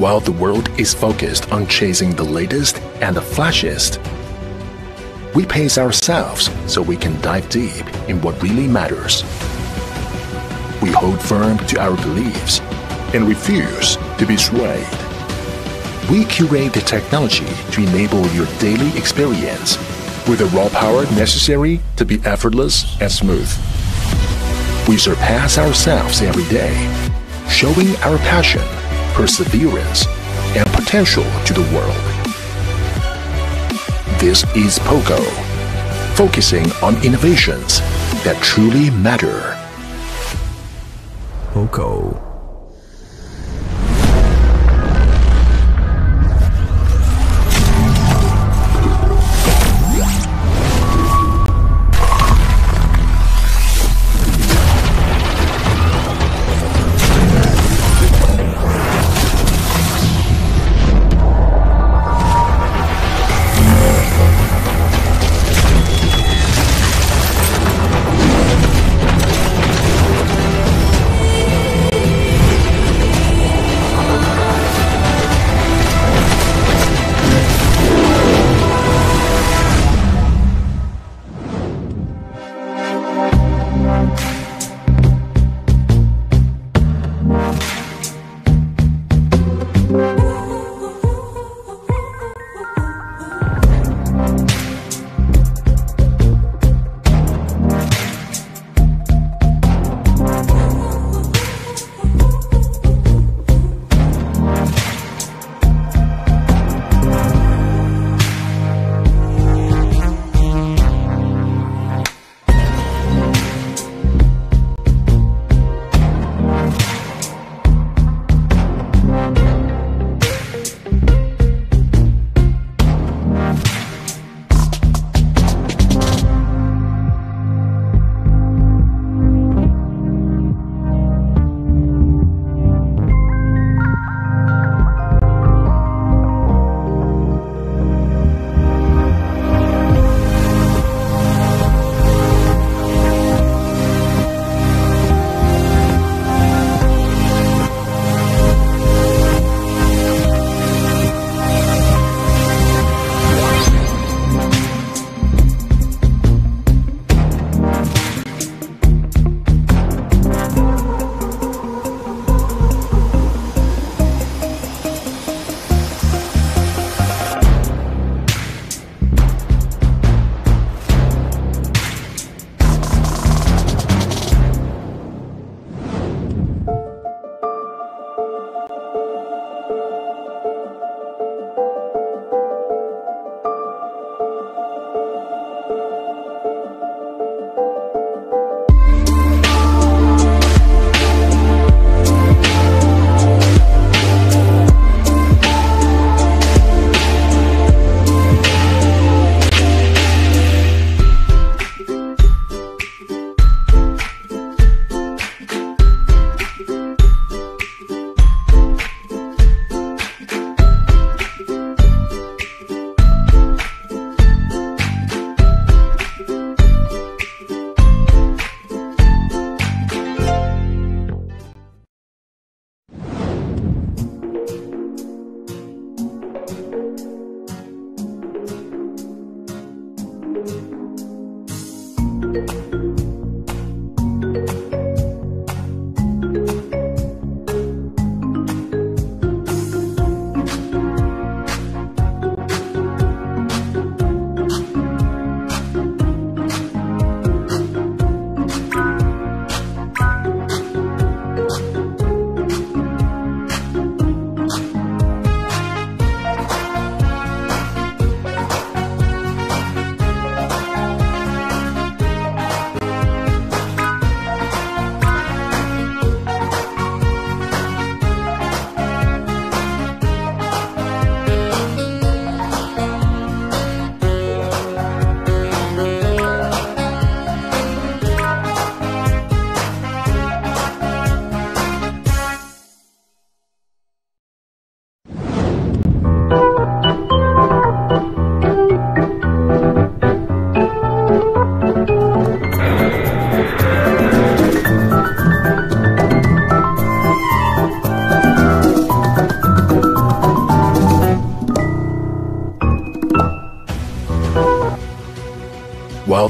While the world is focused on chasing the latest and the flashiest, we pace ourselves so we can dive deep in what really matters. We hold firm to our beliefs and refuse to be swayed. We curate the technology to enable your daily experience with the raw power necessary to be effortless and smooth. We surpass ourselves every day, showing our passion, perseverance, and potential to the world. This is Poco, focusing on innovations that truly matter. Poco.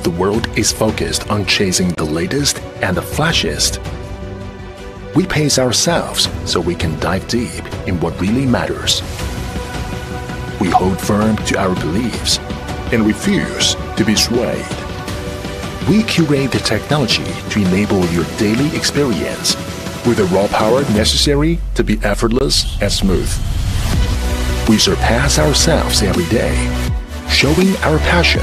While the world is focused on chasing the latest and the flashiest, we pace ourselves so we can dive deep in what really matters. We hold firm to our beliefs and refuse to be swayed. We curate the technology to enable your daily experience with the raw power necessary to be effortless and smooth. We surpass ourselves every day, showing our passion,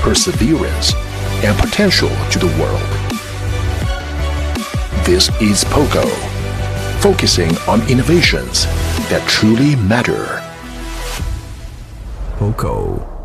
perseverance, and potential to the world. This is Poco, focusing on innovations that truly matter. Poco.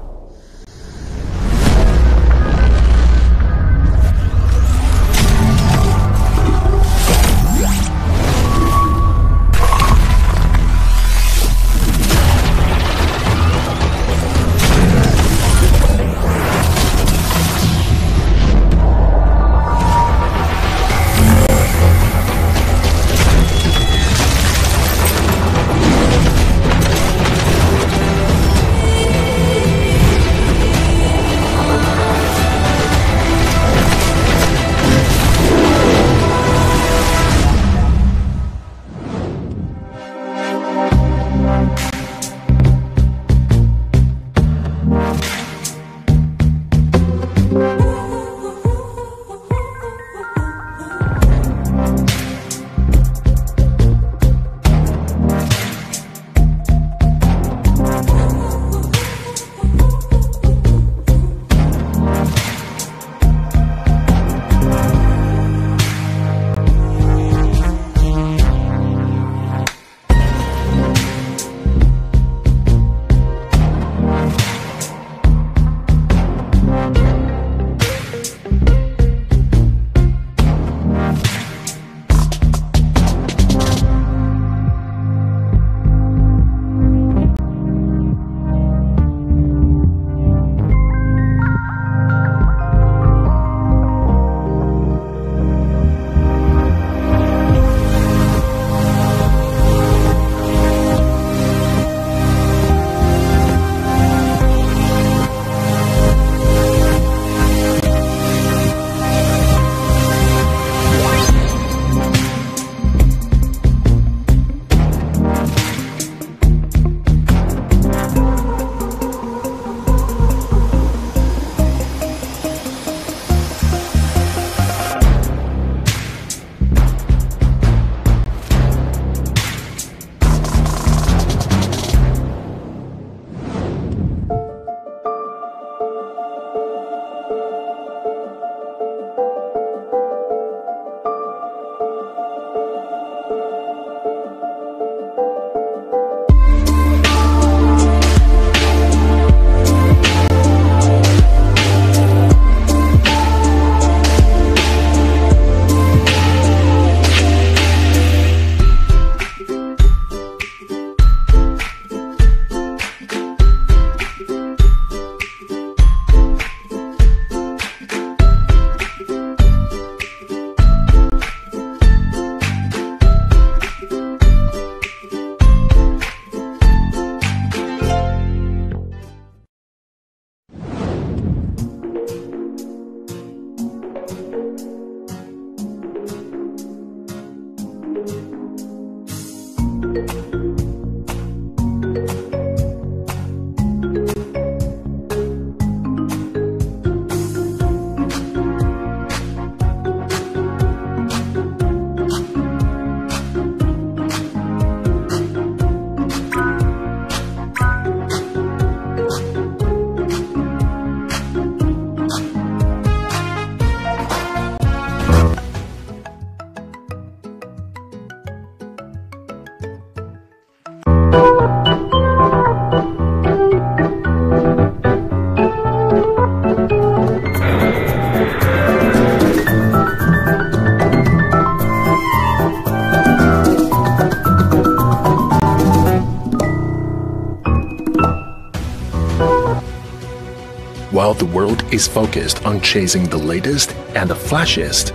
While the world is focused on chasing the latest and the flashiest,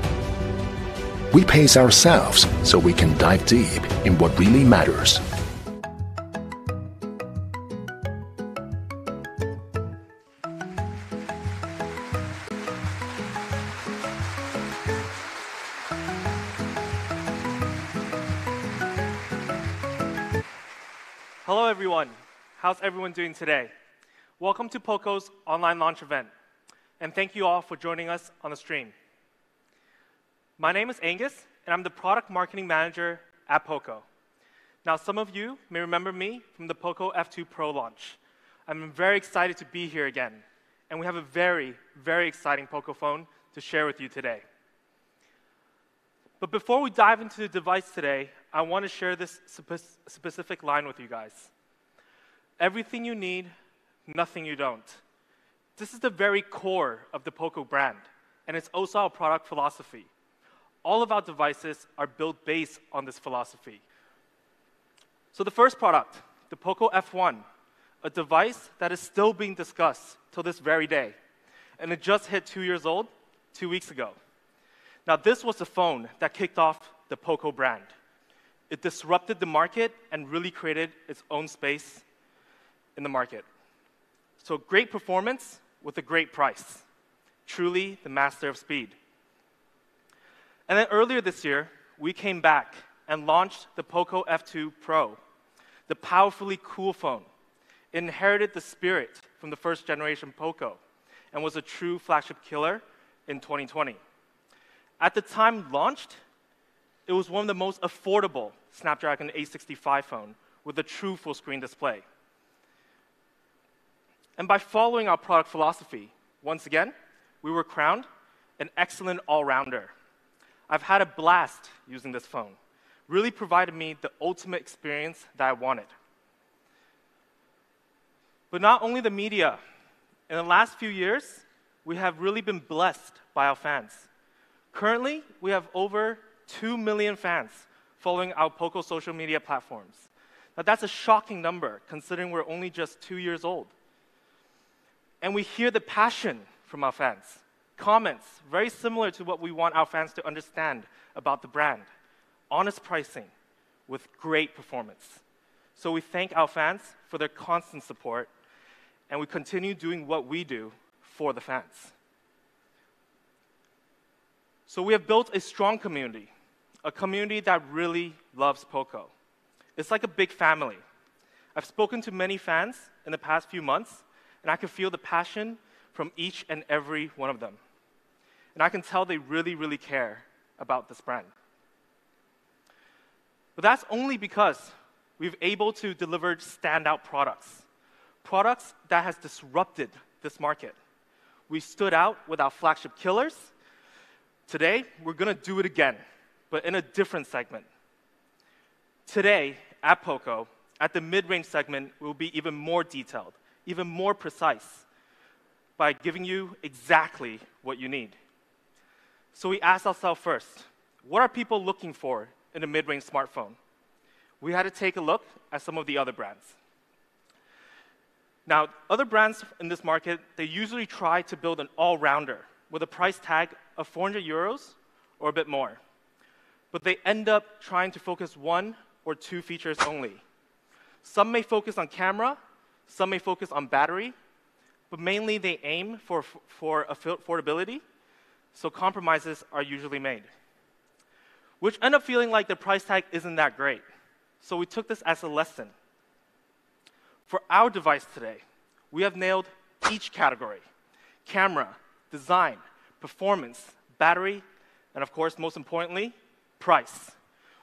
we pace ourselves so we can dive deep in what really matters. Hello everyone. How's everyone doing today? Welcome to Poco's online launch event, and thank you all for joining us on the stream. My name is Angus, and I'm the Product Marketing Manager at Poco. Now, some of you may remember me from the Poco F2 Pro launch. I'm very excited to be here again, and we have a very, very exciting Poco phone to share with you today. But before we dive into the device today, I want to share this specific line with you guys. Everything you need, nothing you don't. This is the very core of the Poco brand, and it's also our product philosophy. All of our devices are built based on this philosophy. So the first product, the Poco F1, a device that is still being discussed till this very day, and it just hit 2 years old 2 weeks ago. Now, this was the phone that kicked off the Poco brand. It disrupted the market and really created its own space in the market. So great performance with a great price. Truly the master of speed. And then earlier this year, we came back and launched the Poco F2 Pro, the powerfully cool phone. It inherited the spirit from the first generation Poco and was a true flagship killer in 2020. At the time launched, it was one of the most affordable Snapdragon 865 phone with a true full-screen display. And by following our product philosophy, once again, we were crowned an excellent all-rounder. I've had a blast using this phone. Really provided me the ultimate experience that I wanted. But not only the media. In the last few years, we have really been blessed by our fans. Currently, we have over 2 million fans following our Poco social media platforms. Now, that's a shocking number, considering we're only just 2 years old. And we hear the passion from our fans. Comments very similar to what we want our fans to understand about the brand. Honest pricing with great performance. So we thank our fans for their constant support, and we continue doing what we do for the fans. So we have built a strong community, a community that really loves Poco. It's like a big family. I've spoken to many fans in the past few months, and I can feel the passion from each and every one of them. And I can tell they really, really care about this brand. But that's only because we've able to deliver standout products. Products that has disrupted this market. We stood out with our flagship killers. Today, we're going to do it again, but in a different segment. Today, at Poco, at the mid-range segment, we'll be even more detailed, even more precise, by giving you exactly what you need. So we asked ourselves first, what are people looking for in a mid-range smartphone? We had to take a look at some of the other brands. Now, other brands in this market, they usually try to build an all-rounder with a price tag of 400 euros or a bit more. But they end up trying to focus one or two features only. Some may focus on camera, some may focus on battery, but mainly they aim for affordability, so compromises are usually made, which end up feeling like the price tag isn't that great. So we took this as a lesson. For our device today, we have nailed each category: camera, design, performance, battery, and of course, most importantly, price.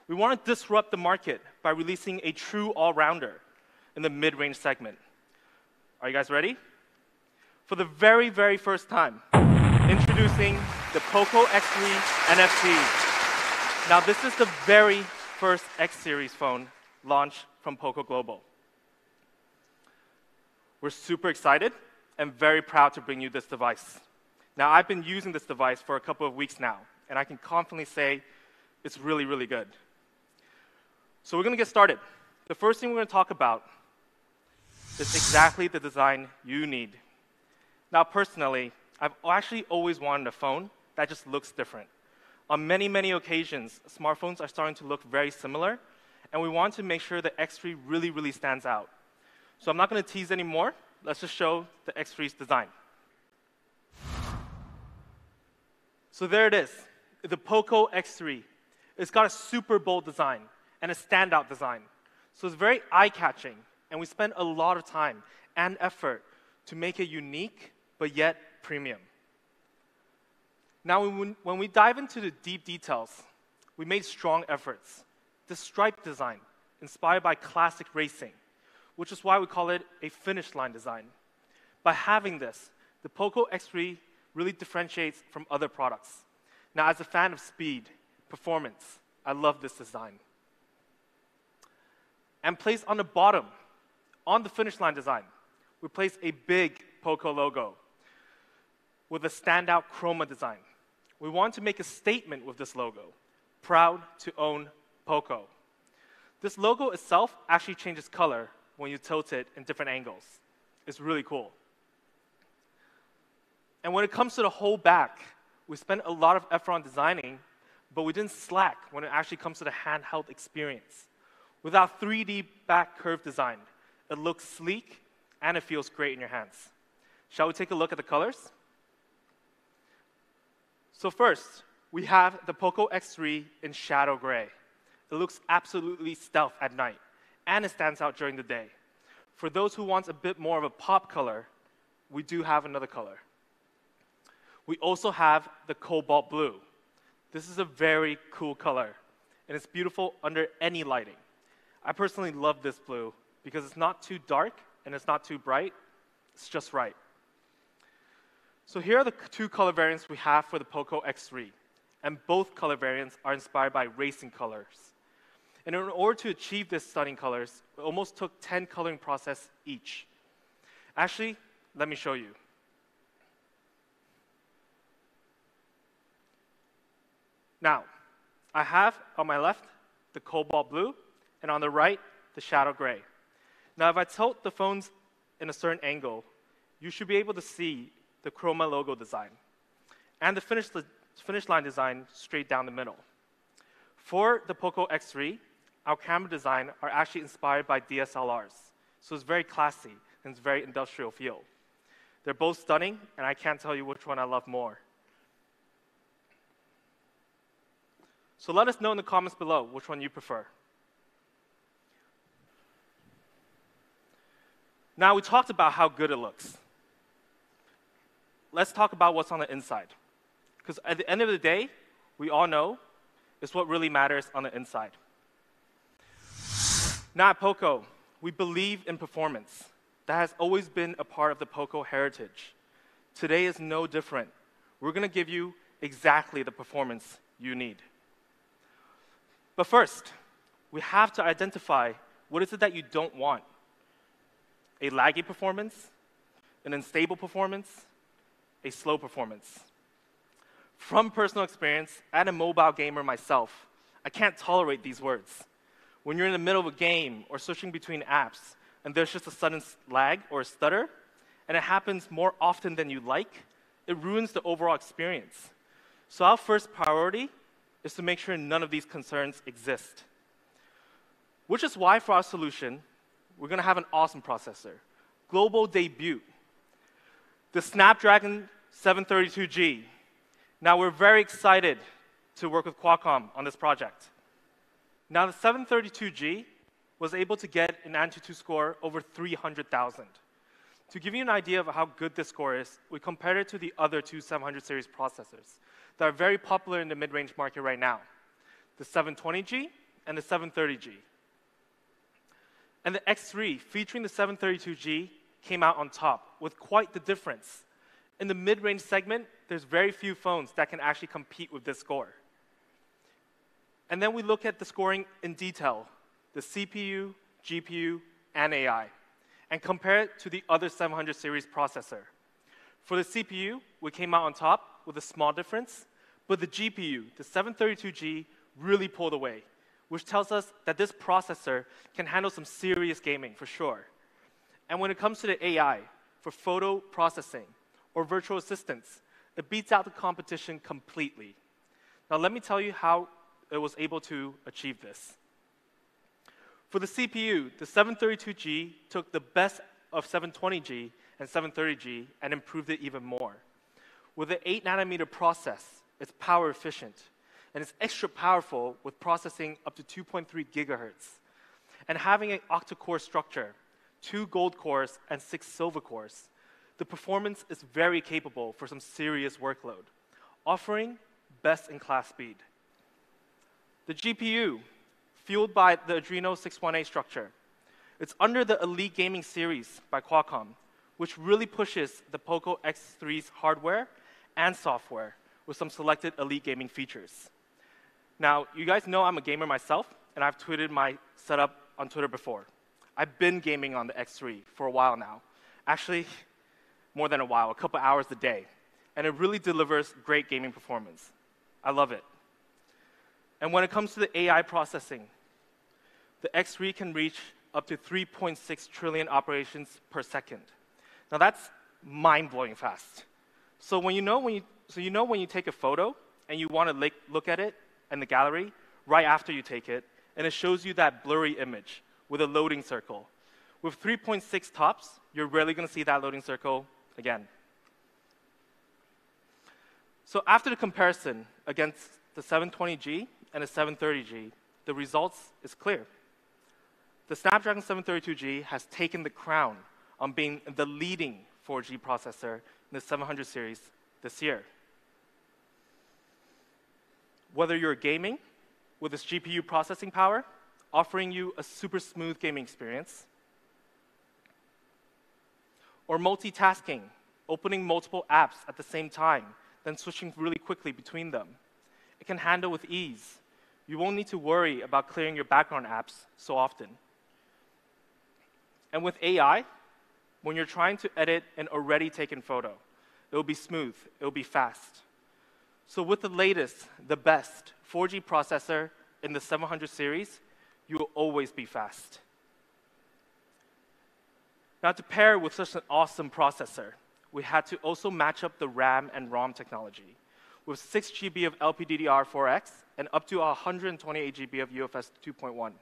We want to disrupt the market by releasing a true all-rounder in the mid-range segment. Are you guys ready? For the very, very first time, introducing the Poco X3 NFC. Now, this is the very first X series phone launched from Poco Global. We're super excited and very proud to bring you this device. Now, I've been using this device for a couple of weeks now, and I can confidently say it's really, really good. So we're going to get started. The first thing we're going to talk about is exactly the design you need. Now, personally, I've actually always wanted a phone that just looks different. On many, many occasions, smartphones are starting to look very similar, and we want to make sure the X3 really, really stands out. So I'm not going to tease anymore. Let's just show the X3's design. So there it is, the Poco X3. It's got a super bold design and a standout design. So it's very eye-catching. and we spent a lot of time and effort to make it unique, but yet premium. Now, when we dive into the deep details, we made strong efforts. The stripe design, inspired by classic racing, which is why we call it a finish line design. By having this, the Poco X3 really differentiates from other products. Now, as a fan of speed, performance, I love this design. And placed on the bottom, on the finish line design, we place a big Poco logo with a standout chroma design. We want to make a statement with this logo, proud to own Poco. This logo itself actually changes color when you tilt it in different angles. It's really cool. And when it comes to the whole back, we spent a lot of effort on designing, but we didn't slack when it actually comes to the handheld experience. With our 3D back curve design, it looks sleek and it feels great in your hands. Shall we take a look at the colors? So first, we have the Poco X3 in shadow gray. It looks absolutely stealth at night, and it stands out during the day. For those who want a bit more of a pop color, we do have another color. We also have the Cobalt Blue. This is a very cool color, and it's beautiful under any lighting. I personally love this blue because it's not too dark and it's not too bright. It's just right. So here are the two color variants we have for the Poco X3, and both color variants are inspired by racing colors. And in order to achieve this stunning colors, it almost took 10 coloring processes each. Actually, let me show you. Now, I have on my left the Cobalt Blue, and on the right, the shadow gray. Now, if I tilt the phones in a certain angle, you should be able to see the chroma logo design and the finish line design straight down the middle. For the Poco X3, our camera design are actually inspired by DSLRs. So it's very classy and it's very industrial feel. They're both stunning, and I can't tell you which one I love more. So let us know in the comments below which one you prefer. Now, we talked about how good it looks. Let's talk about what's on the inside. Because at the end of the day, we all know it's what really matters on the inside. Now at Poco, we believe in performance. That has always been a part of the Poco heritage. Today is no different. We're going to give you exactly the performance you need. But first, we have to identify what is it that you don't want. A laggy performance, an unstable performance, a slow performance. From personal experience, as a mobile gamer myself, I can't tolerate these words. When you're in the middle of a game or switching between apps, and there's just a sudden lag or a stutter, and it happens more often than you like, it ruins the overall experience. So our first priority is to make sure none of these concerns exist. Which is why for our solution, we're going to have an awesome processor. Global debut. The Snapdragon 732G. Now, we're very excited to work with Qualcomm on this project. Now, the 732G was able to get an AnTuTu score over 300,000. To give you an idea of how good this score is, we compared it to the other two 700 series processors that are very popular in the mid-range market right now, the 720G and the 730G. And the X3, featuring the 732G, came out on top with quite the difference. In the mid-range segment, there's very few phones that can actually compete with this score. And then we look at the scoring in detail, the CPU, GPU, and AI, and compare it to the other 700 series processor. For the CPU, we came out on top with a small difference, but the GPU, the 732G, really pulled away, which tells us that this processor can handle some serious gaming for sure. And when it comes to the AI, for photo processing or virtual assistants, it beats out the competition completely. Now let me tell you how it was able to achieve this. For the CPU, the 732G took the best of 720G and 730G and improved it even more. With the 8-nanometer process, it's power efficient, and it's extra powerful with processing up to 2.3 gigahertz. And having an octa-core structure, 2 gold cores, and 6 silver cores, the performance is very capable for some serious workload, offering best-in-class speed. The GPU, fueled by the Adreno 618 structure, it's under the Elite Gaming series by Qualcomm, which really pushes the Poco X3's hardware and software with some selected Elite Gaming features. Now, you guys know I'm a gamer myself, and I've tweeted my setup on Twitter before. I've been gaming on the X3 for a while now. Actually, more than a while, a couple hours a day. And it really delivers great gaming performance. I love it. And when it comes to the AI processing, the X3 can reach up to 3.6 trillion operations per second. Now that's mind-blowing fast. So when you take a photo and you want to look at it in the gallery right after you take it, and it shows you that blurry image with a loading circle. With 3.6 tops, you're rarely going to see that loading circle again. So after the comparison against the 720G and the 730G, the results is clear. The Snapdragon 732G has taken the crown on being the leading 4G processor in the 700 series this year. Whether you're gaming with its GPU processing power, offering you a super smooth gaming experience, or multitasking, opening multiple apps at the same time, then switching really quickly between them, it can handle with ease. You won't need to worry about clearing your background apps so often. And with AI, when you're trying to edit an already taken photo, it will be smooth, it will be fast. So with the latest, the best 4G processor in the 700 series, you will always be fast. Now, to pair with such an awesome processor, we had to also match up the RAM and ROM technology with 6 GB of LPDDR4X and up to 128 GB of UFS 2.1.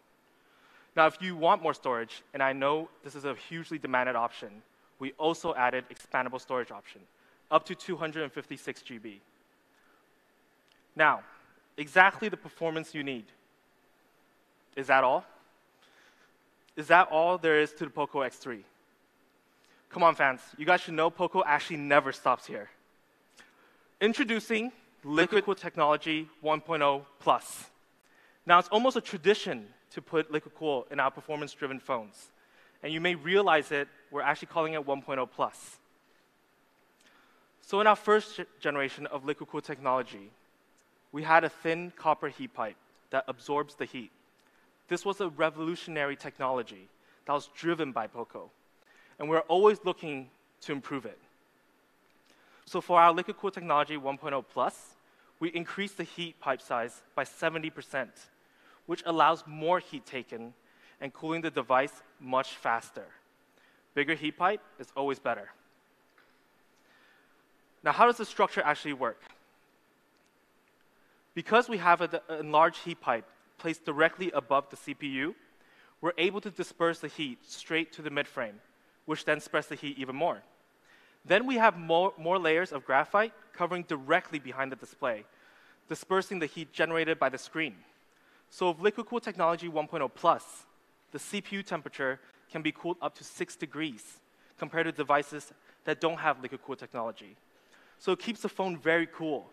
Now, if you want more storage, and I know this is a hugely demanded option, we also added expandable storage option, up to 256 GB. Now, exactly the performance you need. Is that all? Is that all there is to the Poco X3? Come on, fans. You guys should know Poco actually never stops here. Introducing Liquid Cool Technology 1.0 Plus. Now, it's almost a tradition to put Liquid Cool in our performance-driven phones. And you may realize it, we're actually calling it 1.0 Plus. So in our first generation of Liquid Cool technology, we had a thin copper heat pipe that absorbs the heat. This was a revolutionary technology that was driven by Poco, and we're always looking to improve it. So for our Liquid Cool Technology 1.0 Plus, we increased the heat pipe size by 70%, which allows more heat taken and cooling the device much faster. Bigger heat pipe is always better. Now, how does the structure actually work? Because we have an enlarged heat pipe placed directly above the CPU, we're able to disperse the heat straight to the midframe, which then spreads the heat even more. Then we have more layers of graphite covering directly behind the display, dispersing the heat generated by the screen. So with Liquid Cool Technology 1.0 Plus, the CPU temperature can be cooled up to 6 degrees compared to devices that don't have Liquid Cool technology. So it keeps the phone very cool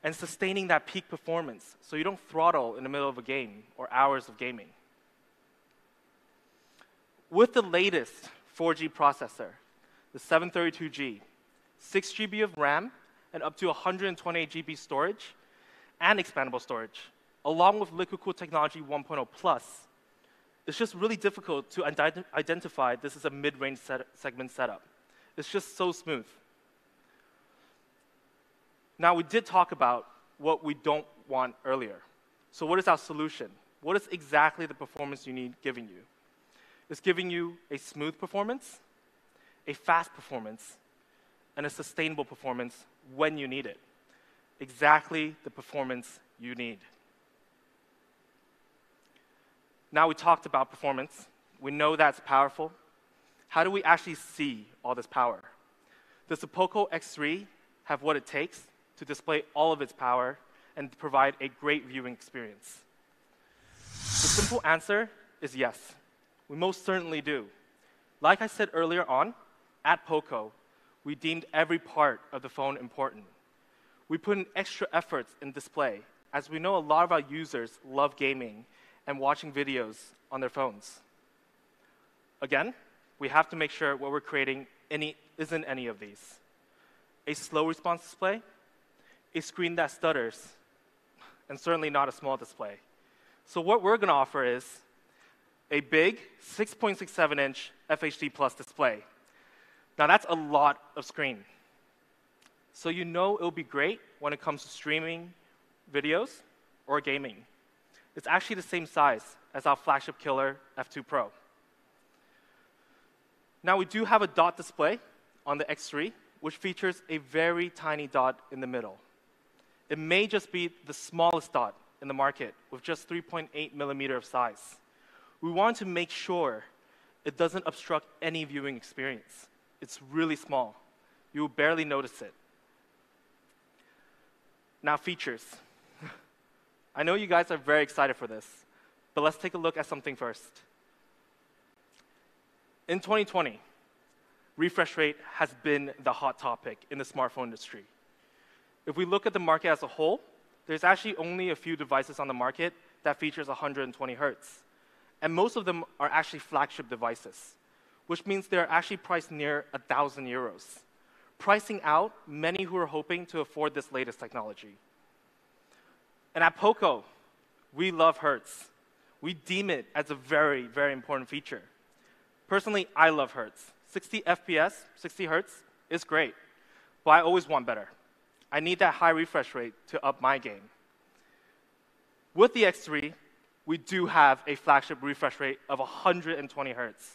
and sustaining that peak performance so you don't throttle in the middle of a game or hours of gaming. With the latest 4G processor, the 732G, 6 GB of RAM and up to 128 GB storage and expandable storage, along with Liquid Cool Technology 1.0 Plus, it's just really difficult to identify this is a mid-range segment setup. It's just so smooth. Now, we did talk about what we don't want earlier. So what is our solution? What is exactly the performance you need giving you? It's giving you a smooth performance, a fast performance, and a sustainable performance when you need it. Exactly the performance you need. Now we talked about performance. We know that's powerful. How do we actually see all this power? Does the Poco X3 have what it takes to display all of its power and provide a great viewing experience? The simple answer is yes. We most certainly do. Like I said earlier on, at Poco, we deemed every part of the phone important. We put in extra efforts in display, as we know a lot of our users love gaming and watching videos on their phones. Again, we have to make sure what we're creating isn't any of these. A slow response display, a screen that stutters, and certainly not a small display. So what we're going to offer is a big 6.67-inch FHD Plus display. Now that's a lot of screen. So you know it'll be great when it comes to streaming videos or gaming. It's actually the same size as our flagship killer F2 Pro. Now we do have a dot display on the X3, which features a very tiny dot in the middle. It may just be the smallest dot in the market with just 3.8 millimeter of size. We want to make sure it doesn't obstruct any viewing experience. It's really small. You will barely notice it. Now features. I know you guys are very excited for this, but let's take a look at something first. In 2020, refresh rate has been the hot topic in the smartphone industry. If we look at the market as a whole, there's actually only a few devices on the market that features 120 Hz. And most of them are actually flagship devices, which means they're actually priced near 1,000 euros, pricing out many who are hoping to afford this latest technology. And at Poco, we love Hertz. We deem it as a very, very important feature. Personally, I love Hertz. 60 FPS, 60 Hertz is great, but I always want better. I need that high refresh rate to up my game. With the X3, we do have a flagship refresh rate of 120 Hertz.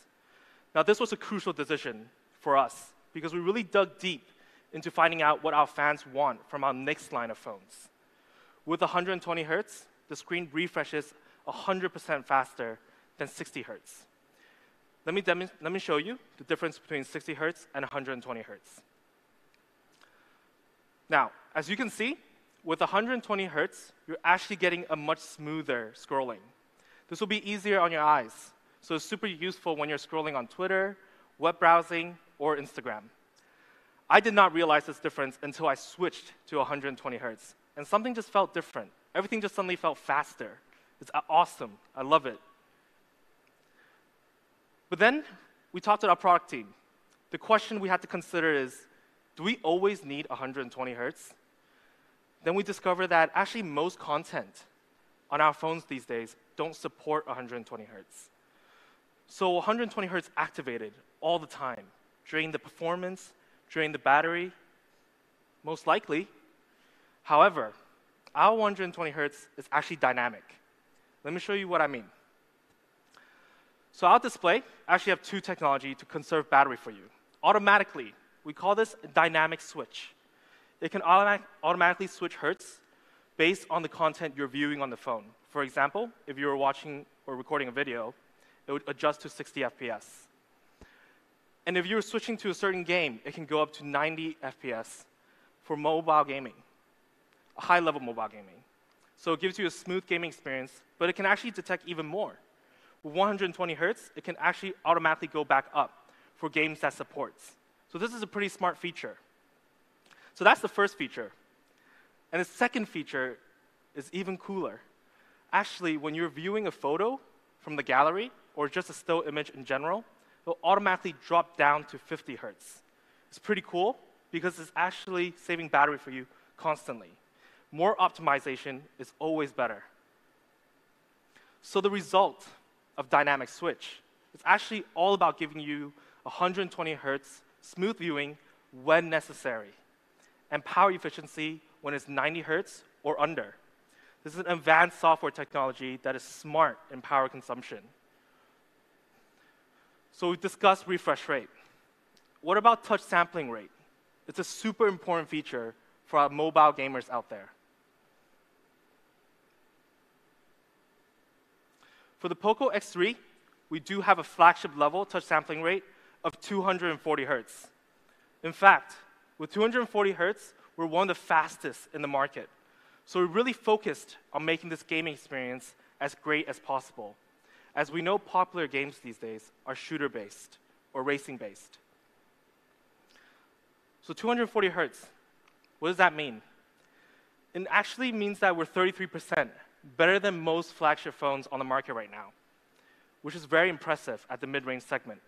Now, this was a crucial decision for us because we really dug deep into finding out what our fans want from our next line of phones. With 120 Hertz, the screen refreshes 100% faster than 60 Hertz. Let me show you the difference between 60 Hertz and 120 Hertz. Now, as you can see, with 120 Hertz, you're actually getting a much smoother scrolling. This will be easier on your eyes, so it's super useful when you're scrolling on Twitter, web browsing, or Instagram. I did not realize this difference until I switched to 120 Hertz, and something just felt different. Everything just suddenly felt faster. It's awesome. I love it. But then we talked to our product team. The question we had to consider is, do we always need 120 Hertz? Then we discovered that actually most content on our phones these days don't support 120 Hertz. So 120 Hertz activated all the time, drain the performance, drain the battery, most likely. However, our 120 Hertz is actually dynamic. Let me show you what I mean. So our display actually have two technology to conserve battery for you. Automatically, we call this a dynamic switch. It can automatically switch Hertz based on the content you're viewing on the phone. For example, if you were watching or recording a video, it would adjust to 60 FPS. And if you're switching to a certain game, it can go up to 90 FPS for mobile gaming, a high-level mobile gaming. So it gives you a smooth gaming experience, but it can actually detect even more. With 120 Hertz, it can actually automatically go back up for games that supports. So this is a pretty smart feature. So that's the first feature. And the second feature is even cooler. Actually, when you're viewing a photo from the gallery, or just a still image in general, it'll automatically drop down to 50 Hertz. It's pretty cool because it's actually saving battery for you constantly. More optimization is always better. So the result of dynamic switch is actually all about giving you 120 Hertz smooth viewing when necessary, and power efficiency when it's 90 Hertz or under. This is an advanced software technology that is smart in power consumption. So we discussed refresh rate. What about touch sampling rate? It's a super important feature for our mobile gamers out there. For the Poco X3, we do have a flagship level touch sampling rate of 240 Hertz. In fact, with 240 Hertz, we're one of the fastest in the market. So we really focused on making this gaming experience as great as possible. As we know, popular games these days are shooter-based, or racing-based. So 240 Hertz, what does that mean? It actually means that we're 33% better than most flagship phones on the market right now, which is very impressive at the mid-range segment.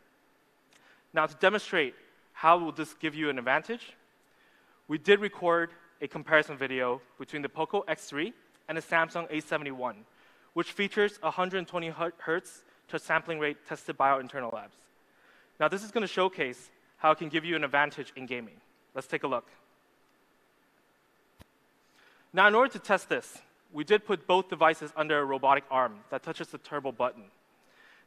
Now, to demonstrate how will this give you an advantage, we did record a comparison video between the Poco X3 and the Samsung A71, which features 120 Hertz touch sampling rate tested by our internal labs. Now, this is going to showcase how it can give you an advantage in gaming. Let's take a look. Now, in order to test this, we did put both devices under a robotic arm that touches the turbo button.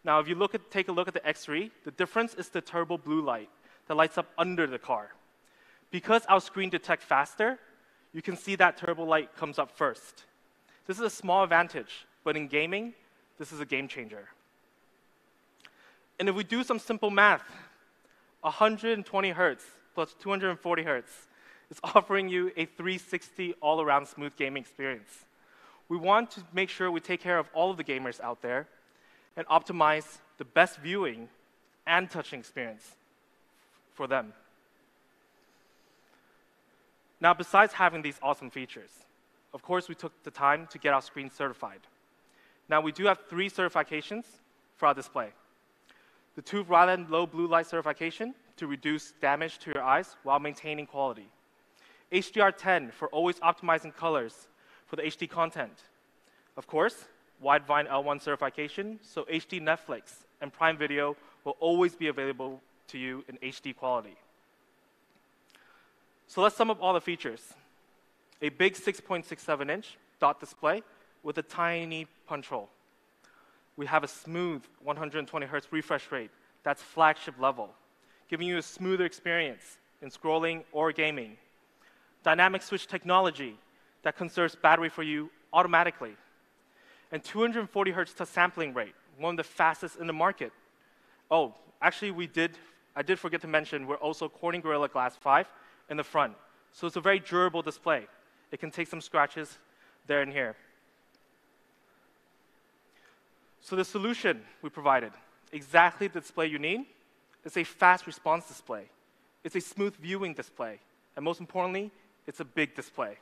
Now, if you take a look at the X3, the difference is the turbo blue light that lights up under the car. Because our screen detects faster, you can see that turbo light comes up first. This is a small advantage, but in gaming, this is a game changer. And if we do some simple math, 120 Hertz plus 240 Hertz is offering you a 360 all-around smooth gaming experience. We want to make sure we take care of all of the gamers out there and optimize the best viewing and touching experience for them. Now, besides having these awesome features, of course, we took the time to get our screen certified. Now, we do have 3 certifications for our display. The TÜV Rheinland low blue light certification to reduce damage to your eyes while maintaining quality. HDR10 for always optimizing colors for the HD content. Of course, Widevine L1 certification, so HD Netflix and Prime Video will always be available to you in HD quality. So let's sum up all the features. A big 6.67-inch dot display with a tiny punch hole. We have a smooth 120 Hertz refresh rate that's flagship level, giving you a smoother experience in scrolling or gaming. Dynamic switch technology that conserves battery for you automatically. And 240 Hertz touch sampling rate, one of the fastest in the market. Oh, actually, I did forget to mention, we're also Corning Gorilla Glass 5 in the front. So it's a very durable display. It can take some scratches there and here. So the solution we provided, exactly the display you need, is a fast response display. It's a smooth viewing display. And most importantly, it's a big display.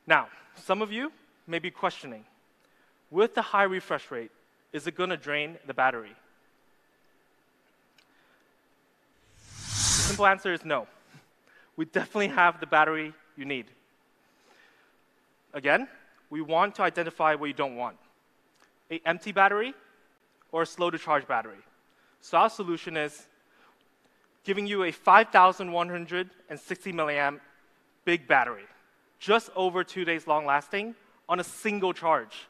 Now, some of you may be questioning, with the high refresh rate, is it going to drain the battery? The simple answer is no. We definitely have the battery you need. Again, we want to identify what you don't want. An empty battery or a slow to charge battery. So our solution is giving you a 5,160 milliamp big battery, just over 2 days long lasting on a single charge.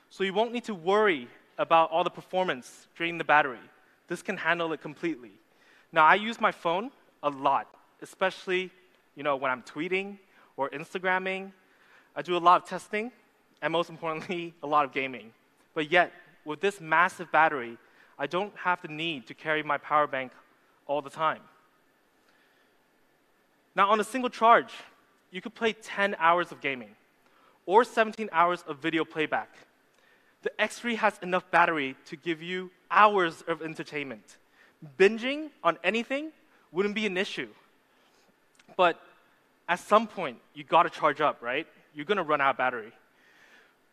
So you won't need to worry about all the performance draining the battery. This can handle it completely. Now, I use my phone a lot, especially when I'm tweeting or Instagramming. I do a lot of testing, and most importantly, a lot of gaming. But yet, with this massive battery, I don't have the need to carry my power bank all the time. Now, on a single charge, you could play 10 hours of gaming or 17 hours of video playback. The X3 has enough battery to give you hours of entertainment. Binging on anything wouldn't be an issue. But at some point, you got to charge up, right? You're going to run out of battery.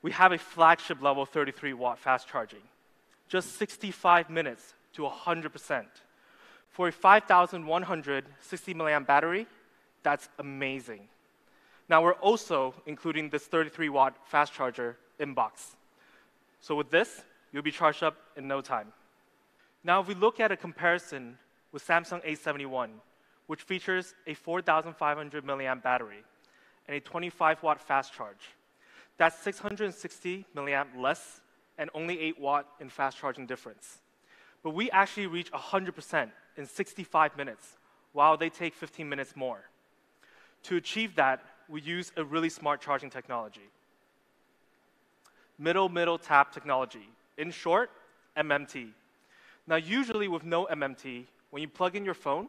We have a flagship level 33-watt fast charging, just 65 minutes to 100%. For a 5,160 milliamp battery, that's amazing. Now, we're also including this 33-watt fast charger in box. So with this, you'll be charged up in no time. Now, if we look at a comparison with Samsung A71, which features a 4,500 milliamp battery and a 25-watt fast charge, that's 660 milliamp less and only 8-watt in fast charging difference. But we actually reach 100% in 65 minutes, while they take 15 minutes more. To achieve that, we use a really smart charging technology. Middle tap technology. In short, MMT. Now, usually with no MMT, when you plug in your phone,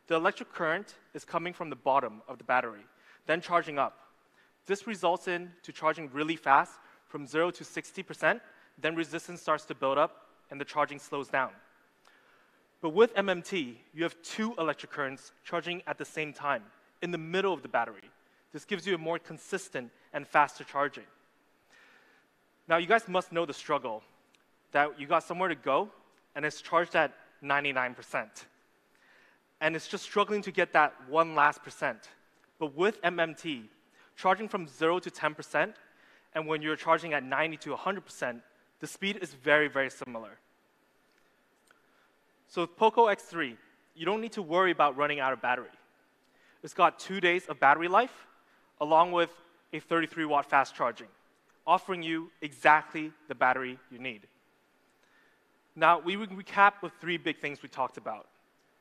the electric current is coming from the bottom of the battery, then charging up. This results in charging really fast from 0 to 60%, then resistance starts to build up, and the charging slows down. But with MMT, you have 2 electric currents charging at the same time in the middle of the battery. This gives you a more consistent and faster charging. Now, you guys must know the struggle that you got somewhere to go, and it's charged at 99%. And it's just struggling to get that one last percent. But with MMT, charging from 0 to 10%, and when you're charging at 90 to 100%, the speed is very, very similar. So with Poco X3, you don't need to worry about running out of battery. It's got 2 days of battery life, along with a 33-watt fast charging, offering you exactly the battery you need. Now, we will recap with 3 big things we talked about.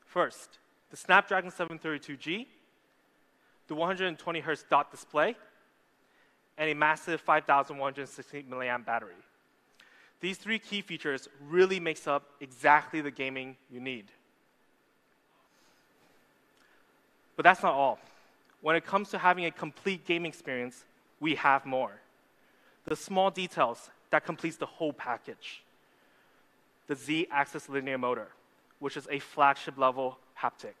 First, the Snapdragon 732G, the 120 Hz dot display, and a massive 5,160 milliamp battery. These 3 key features really makes up exactly the gaming you need. But that's not all. When it comes to having a complete gaming experience, we have more. The small details that completes the whole package. The Z-axis linear motor, which is a flagship level haptic.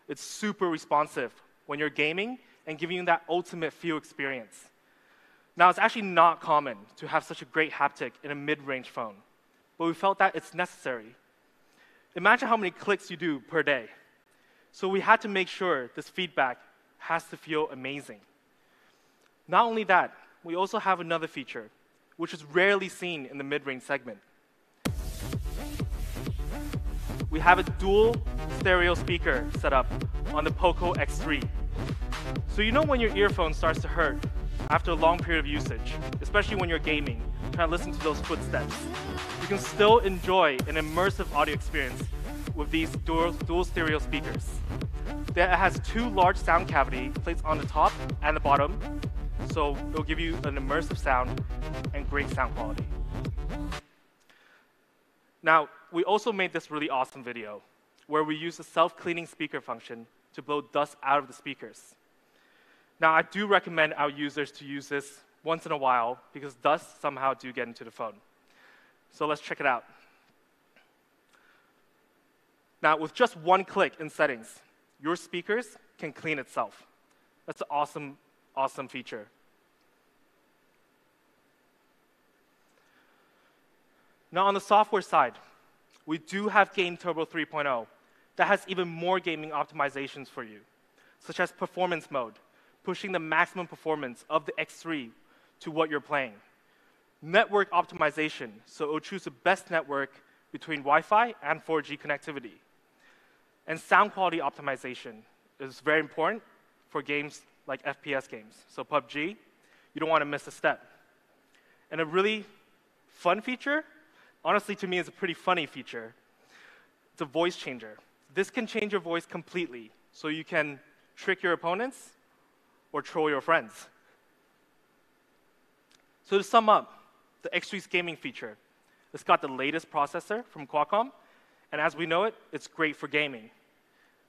It's super responsive when you're gaming and giving you that ultimate feel experience. Now, it's actually not common to have such a great haptic in a mid-range phone, but we felt that it's necessary. Imagine how many clicks you do per day. So we had to make sure this feedback has to feel amazing. Not only that, we also have another feature, which is rarely seen in the mid-range segment. We have a dual stereo speaker set up on the Poco X3. So you know when your earphone starts to hurt after a long period of usage, especially when you're gaming, trying to listen to those footsteps. You can still enjoy an immersive audio experience with these dual stereo speakers. It has 2 large sound cavity plates on the top and the bottom, so it'll give you an immersive sound and great sound quality. Now, we also made this really awesome video where we use the self-cleaning speaker function to blow dust out of the speakers. Now, I do recommend our users to use this once in a while because dust somehow do get into the phone. So let's check it out. Now, with just 1 click in settings, your speakers can clean itself. That's an awesome, awesome feature. Now, on the software side, we do have Game Turbo 3.0 that has even more gaming optimizations for you, such as performance mode, pushing the maximum performance of the X3 to what you're playing. Network optimization, so it will choose the best network between Wi-Fi and 4G connectivity. And sound quality optimization is very important for games like FPS games. So PUBG, you don't want to miss a step. And a really fun feature, honestly to me it's a pretty funny feature, it's a voice changer. This can change your voice completely, so you can trick your opponents or troll your friends. So to sum up, the X3's gaming feature, it's got the latest processor from Qualcomm, and as we know it, it's great for gaming.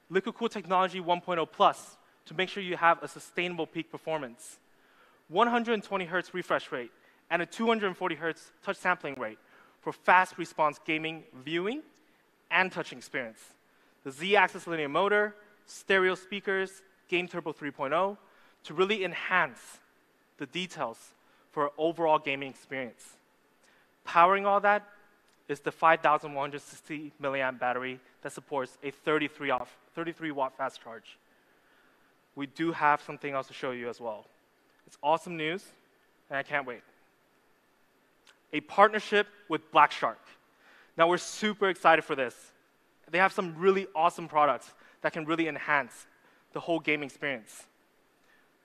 Liquid Cool Technology 1.0 Plus to make sure you have a sustainable peak performance. 120 Hz refresh rate and a 240 Hz touch sampling rate for fast response gaming, viewing, and touching experience. The Z-axis linear motor, stereo speakers, Game Turbo 3.0 to really enhance the details for an overall gaming experience. Powering all that is the 5,160 milliamp battery that supports a 33-watt fast charge. We do have something else to show you as well. It's awesome news, and I can't wait. A partnership with Black Shark. Now, we're super excited for this. They have some really awesome products that can really enhance the whole gaming experience.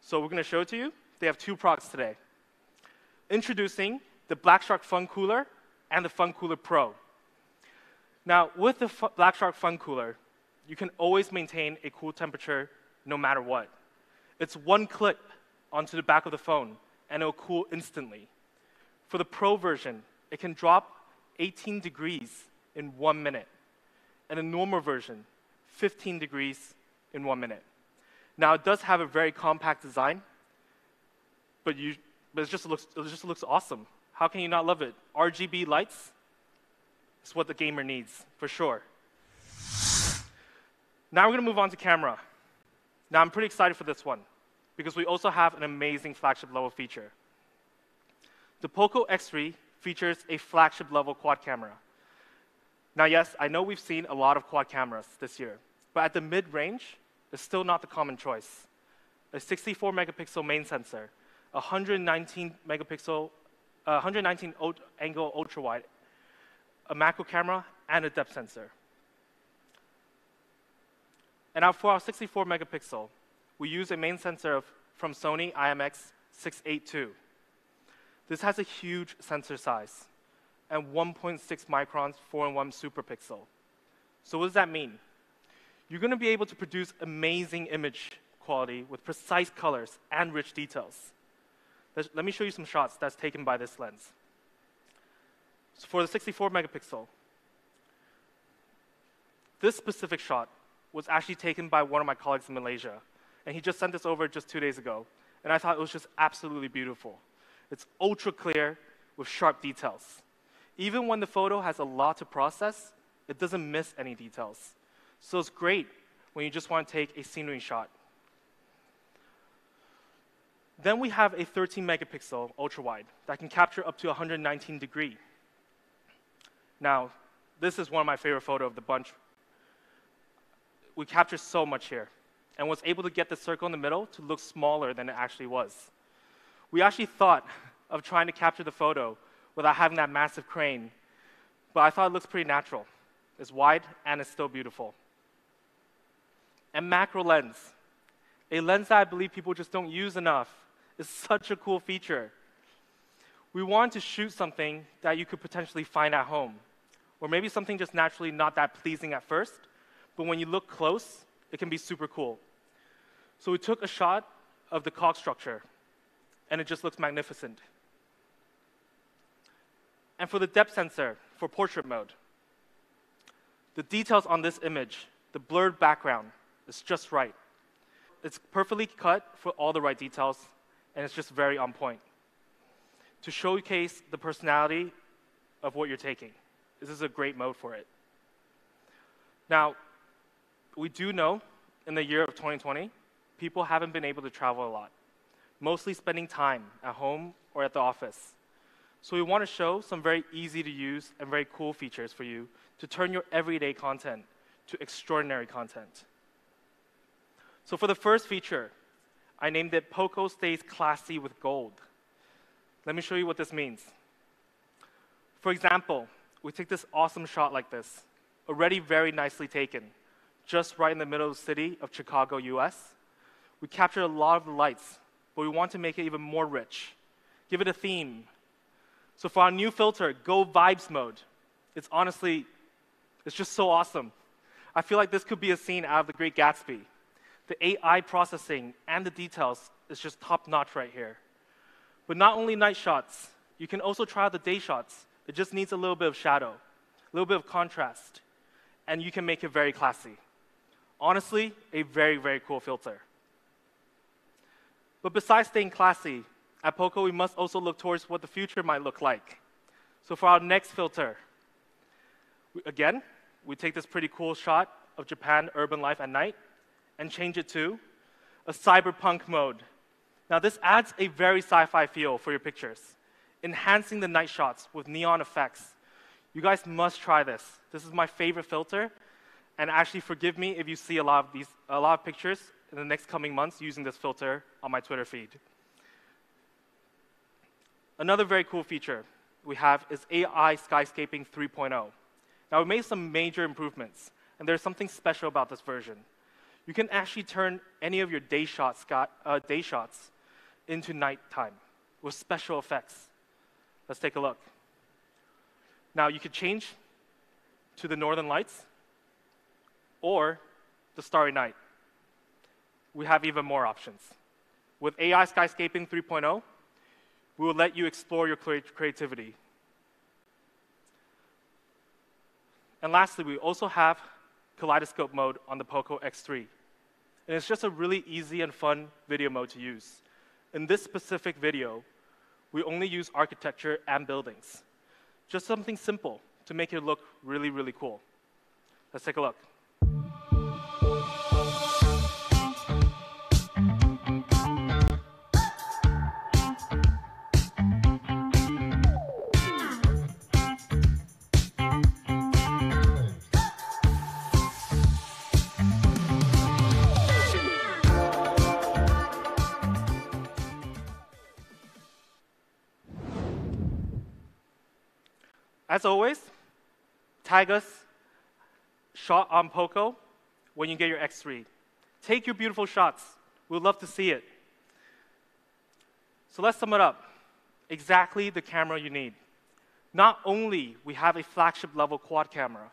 So we're going to show it to you. They have 2 products today. Introducing the Black Shark Fun Cooler and the Fun Cooler Pro. Now, with the Black Shark Fun Cooler, you can always maintain a cool temperature no matter what. It's 1 click onto the back of the phone, and it'll cool instantly. For the Pro version, it can drop 18 degrees in 1 minute, and the normal version, 15 degrees in 1 minute. Now, it does have a very compact design, but it just looks awesome. How can you not love it? RGB lights, It's what the gamer needs, for sure. Now we're going to move on to camera. Now I'm pretty excited for this one, because we also have an amazing flagship level feature. The Poco X3 features a flagship level quad camera. Now yes, I know we've seen a lot of quad cameras this year, but at the mid-range, it's still not the common choice. A 64 megapixel main sensor, 119 angle ultra wide, a macro camera, and a depth sensor. And now for our 64 megapixel, we use a main sensor from Sony IMX682. This has a huge sensor size and 1.6 microns 4-in-1 super pixel. So what does that mean? You're going to be able to produce amazing image quality with precise colors and rich details. Let me show you some shots that's taken by this lens. So for the 64 megapixel, this specific shot was actually taken by one of my colleagues in Malaysia, and he just sent this over just 2 days ago, and I thought it was just absolutely beautiful. It's ultra clear with sharp details. Even when the photo has a lot to process, it doesn't miss any details. So it's great when you just want to take a scenery shot. Then we have a 13 megapixel ultra wide that can capture up to 119 degrees. Now, this is one of my favorite photos of the bunch. We captured so much here and was able to get the circle in the middle to look smaller than it actually was. We actually thought of trying to capture the photo without having that massive crane, but I thought it looks pretty natural. It's wide and it's still beautiful. And macro lens, a lens that I believe people just don't use enough, is such a cool feature. We wanted to shoot something that you could potentially find at home, or maybe something just naturally not that pleasing at first, but when you look close, it can be super cool. So we took a shot of the cog structure, and it just looks magnificent. And for the depth sensor, for portrait mode, the details on this image, the blurred background, is just right. It's perfectly cut for all the right details, and it's just very on point to showcase the personality of what you're taking. This is a great mode for it. Now, we do know in the year of 2020, people haven't been able to travel a lot, mostly spending time at home or at the office. So we want to show some very easy to use and very cool features for you to turn your everyday content to extraordinary content. So for the first feature, I named it Poco Stays Classy with Gold. Let me show you what this means. For example, we take this awesome shot like this, already very nicely taken, just right in the middle of the city of Chicago, US. We captured a lot of the lights, but we want to make it even more rich, give it a theme. So for our new filter, Go Vibes Mode, it's just so awesome. I feel like this could be a scene out of The Great Gatsby. The AI processing and the details is just top-notch right here. But not only night shots, you can also try out the day shots. It just needs a little bit of shadow, a little bit of contrast, and you can make it very classy. Honestly, a very, very cool filter. But besides staying classy, at Poco, we must also look towards what the future might look like. So for our next filter, we take this pretty cool shot of Japan urban life at night and change it to a cyberpunk mode. Now this adds a very sci-fi feel for your pictures, enhancing the night shots with neon effects. You guys must try this. This is my favorite filter, and actually forgive me if you see a lot of pictures in the next coming months using this filter on my Twitter feed. Another very cool feature we have is AI Skyscaping 3.0. Now we made some major improvements, and there's something special about this version. You can actually turn any of your day shots into nighttime with special effects. Let's take a look. Now you could change to the northern lights or the starry night. We have even more options. With AI Skyscaping 3.0, we will let you explore your creativity. And lastly, we also have Kaleidoscope Mode on the Poco X3. And it's just a really easy and fun video mode to use. In this specific video, we only use architecture and buildings. Just something simple to make it look really, really cool. Let's take a look. As always, tag us, shot on Poco, when you get your X3. Take your beautiful shots. We'd love to see it. So let's sum it up. Exactly the camera you need. Not only we have a flagship level quad camera,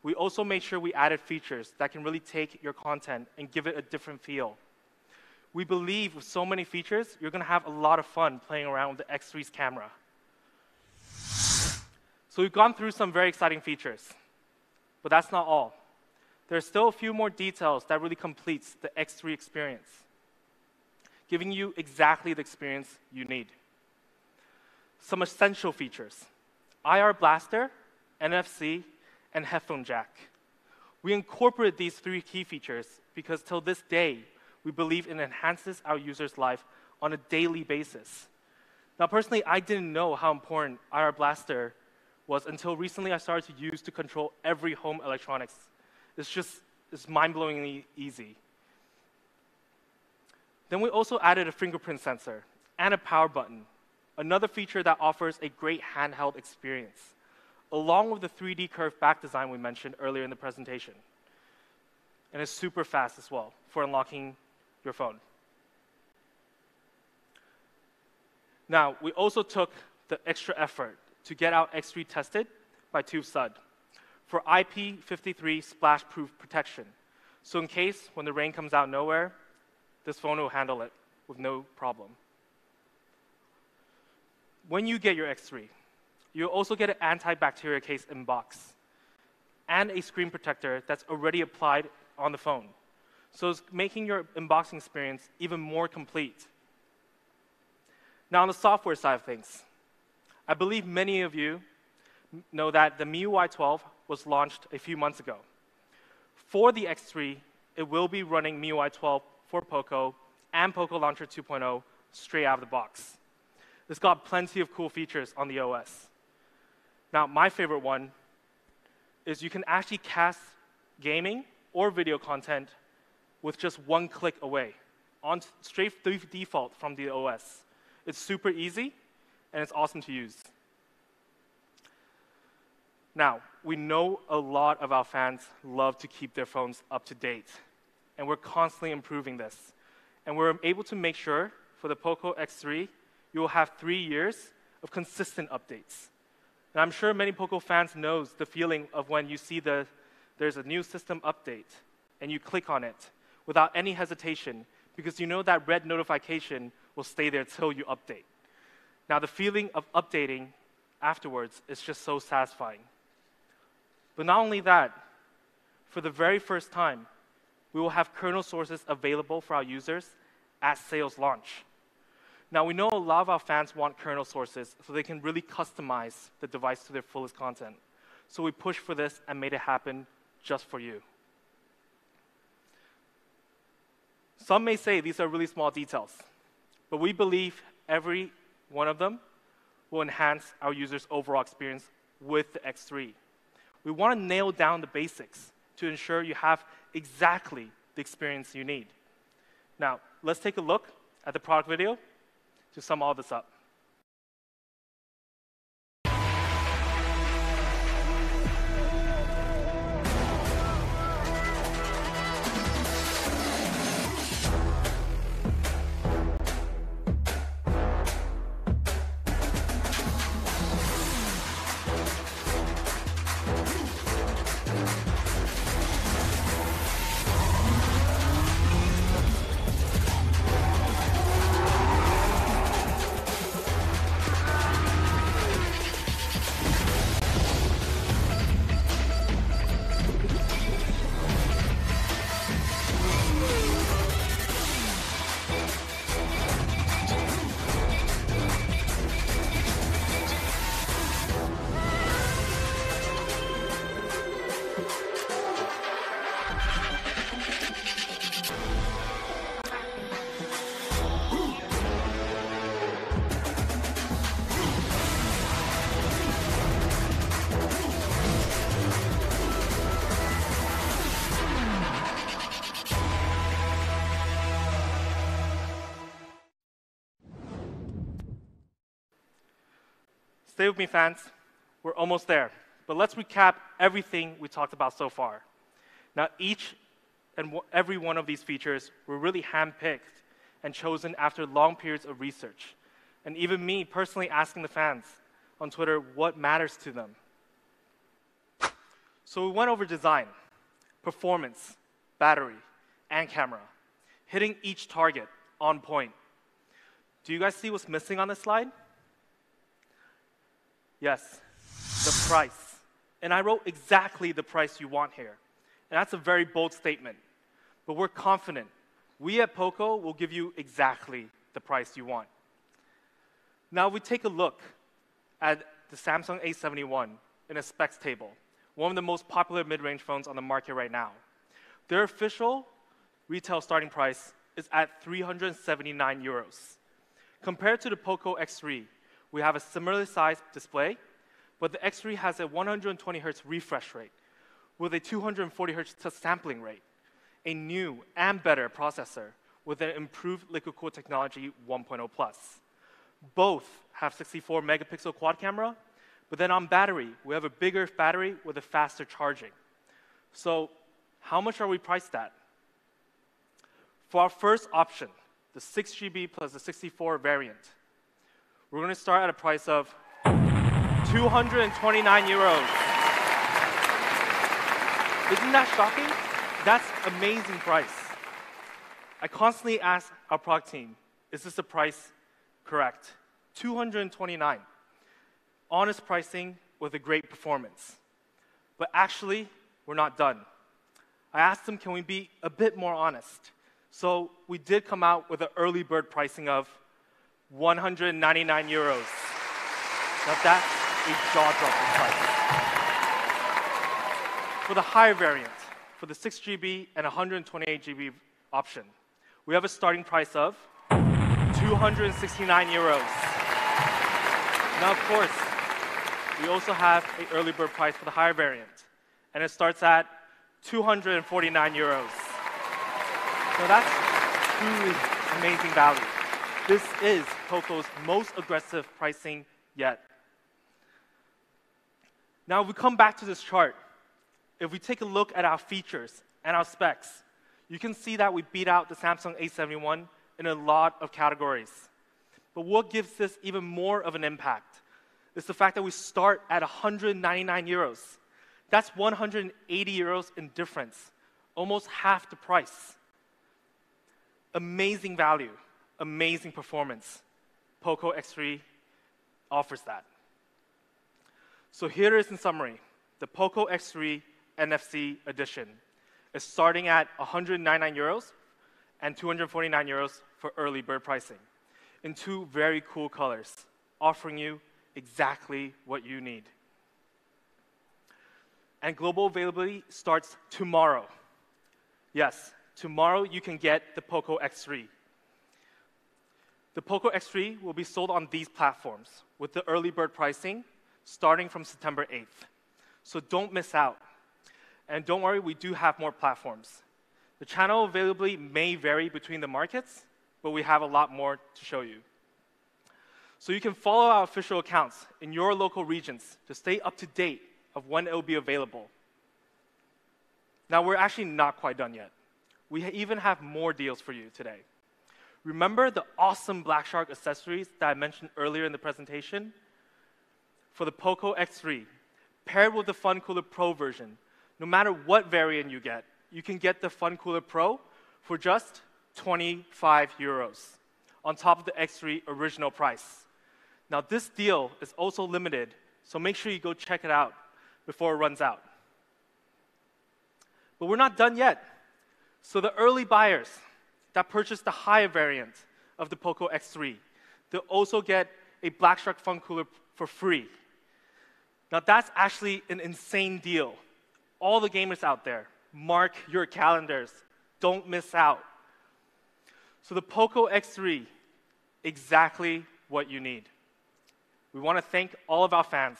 we also made sure we added features that can really take your content and give it a different feel. We believe with so many features, you're going to have a lot of fun playing around with the X3's camera. So we've gone through some very exciting features, but that's not all. There are still a few more details that really completes the X3 experience, giving you exactly the experience you need. Some essential features: IR blaster, NFC, and headphone jack. We incorporated these three key features because till this day, we believe it enhances our users' life on a daily basis. Now, personally, I didn't know how important IR blaster was until recently I started to use to control every home electronics. It's mind-blowingly easy. Then we also added a fingerprint sensor and a power button, another feature that offers a great handheld experience, along with the 3D curved back design we mentioned earlier in the presentation. And it's super fast as well for unlocking your phone. Now, we also took the extra effort to get our X3 tested by TÜV-SÜD for IP53 splash-proof protection. So in case when the rain comes out of nowhere, this phone will handle it with no problem. When you get your X3, you'll also get an antibacterial case in box and a screen protector that's already applied on the phone. So it's making your unboxing experience even more complete. Now on the software side of things, I believe many of you know that the MIUI 12 was launched a few months ago. For the X3, it will be running MIUI 12 for Poco and Poco Launcher 2.0 straight out of the box. It's got plenty of cool features on the OS. Now, my favorite one is you can actually cast gaming or video content with just one click away, on straight default from the OS. It's super easy, and it's awesome to use. Now, we know a lot of our fans love to keep their phones up to date, and we're constantly improving this. And we're able to make sure for the Poco X3, you will have 3 years of consistent updates. And I'm sure many Poco fans knows the feeling of when you see there's a new system update, and you click on it without any hesitation, because you know that red notification will stay there till you update. Now, the feeling of updating afterwards is just so satisfying. But not only that, for the very first time, we will have kernel sources available for our users at sales launch. Now, we know a lot of our fans want kernel sources so they can really customize the device to their fullest content. So we pushed for this and made it happen just for you. Some may say these are really small details, but we believe every one of them will enhance our users' overall experience with the X3. We want to nail down the basics to ensure you have exactly the experience you need. Now, let's take a look at the product video to sum all this up. Stay with me, fans. We're almost there. But let's recap everything we talked about so far. Now, each and every one of these features were really handpicked and chosen after long periods of research. And even me personally asking the fans on Twitter what matters to them. So we went over design, performance, battery, and camera, hitting each target on point. Do you guys see what's missing on this slide? Yes, the price. And I wrote exactly the price you want here. And that's a very bold statement. But we're confident. We at Poco will give you exactly the price you want. Now we take a look at the Samsung A71 in a specs table, one of the most popular mid-range phones on the market right now. Their official retail starting price is at 379 euros. Compared to the Poco X3, we have a similarly sized display, but the X3 has a 120 Hz refresh rate with a 240 Hz touch sampling rate, a new and better processor with an improved liquid cooled technology 1.0 Plus. Both have 64 megapixel quad camera, but then on battery, we have a bigger battery with a faster charging. So how much are we priced at? For our first option, the 6GB plus the 64 variant, we're going to start at a price of 229 euros. Isn't that shocking? That's an amazing price. I constantly ask our product team, is this the price correct? 229. Honest pricing with a great performance. But actually, we're not done. I asked them, can we be a bit more honest? So we did come out with an early bird pricing of 199 euros. Now that's a jaw-dropping price. For the higher variant, for the 6GB and 128GB option, we have a starting price of 269 euros. Now, of course, we also have an early bird price for the higher variant, and it starts at 249 euros. So that's truly amazing value. This is Poco's most aggressive pricing yet. Now, if we come back to this chart, if we take a look at our features and our specs, you can see that we beat out the Samsung A71 in a lot of categories. But what gives this even more of an impact is the fact that we start at 199 euros. That's 180 euros in difference, almost half the price. Amazing value, amazing performance. Poco X3 offers that. So here it is in summary. The Poco X3 NFC edition is starting at 199 euros and 249 euros for early bird pricing in two very cool colors, offering you exactly what you need. And global availability starts tomorrow. Yes, tomorrow you can get the Poco X3. The Poco X3 will be sold on these platforms with the early bird pricing starting from September 8th. So don't miss out. And don't worry, we do have more platforms. The channel availability may vary between the markets, but we have a lot more to show you. So you can follow our official accounts in your local regions to stay up to date of when it will be available. Now, we're actually not quite done yet. We even have more deals for you today. Remember the awesome Black Shark accessories that I mentioned earlier in the presentation? For the Poco X3, paired with the Fun Cooler Pro version, no matter what variant you get, you can get the Fun Cooler Pro for just 25 euros, on top of the X3 original price. Now, this deal is also limited, so make sure you go check it out before it runs out. But we're not done yet. So the early buyers that purchase the higher variant of the Poco X3, they'll also get a Black Shark Fun Cooler for free. Now, that's actually an insane deal. All the gamers out there, mark your calendars. Don't miss out. So the Poco X3, exactly what you need. We want to thank all of our fans,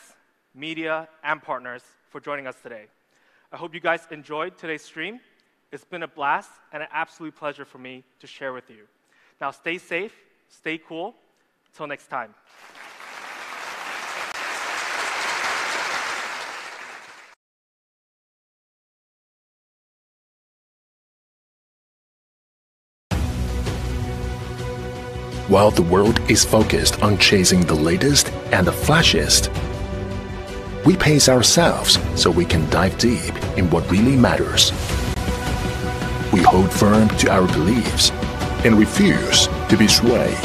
media, and partners for joining us today. I hope you guys enjoyed today's stream. It's been a blast and an absolute pleasure for me to share with you. Now stay safe, stay cool. Till next time. While the world is focused on chasing the latest and the flashiest, we pace ourselves so we can dive deep in what really matters. We hold firm to our beliefs and refuse to be swayed.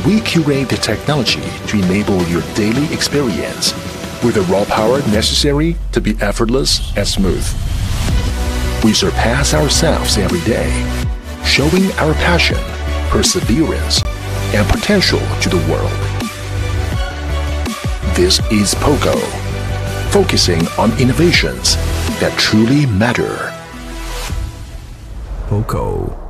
We curate the technology to enable your daily experience with the raw power necessary to be effortless and smooth. We surpass ourselves every day, showing our passion, perseverance, and potential to the world. This is Poco, focusing on innovations that truly matter. Poco.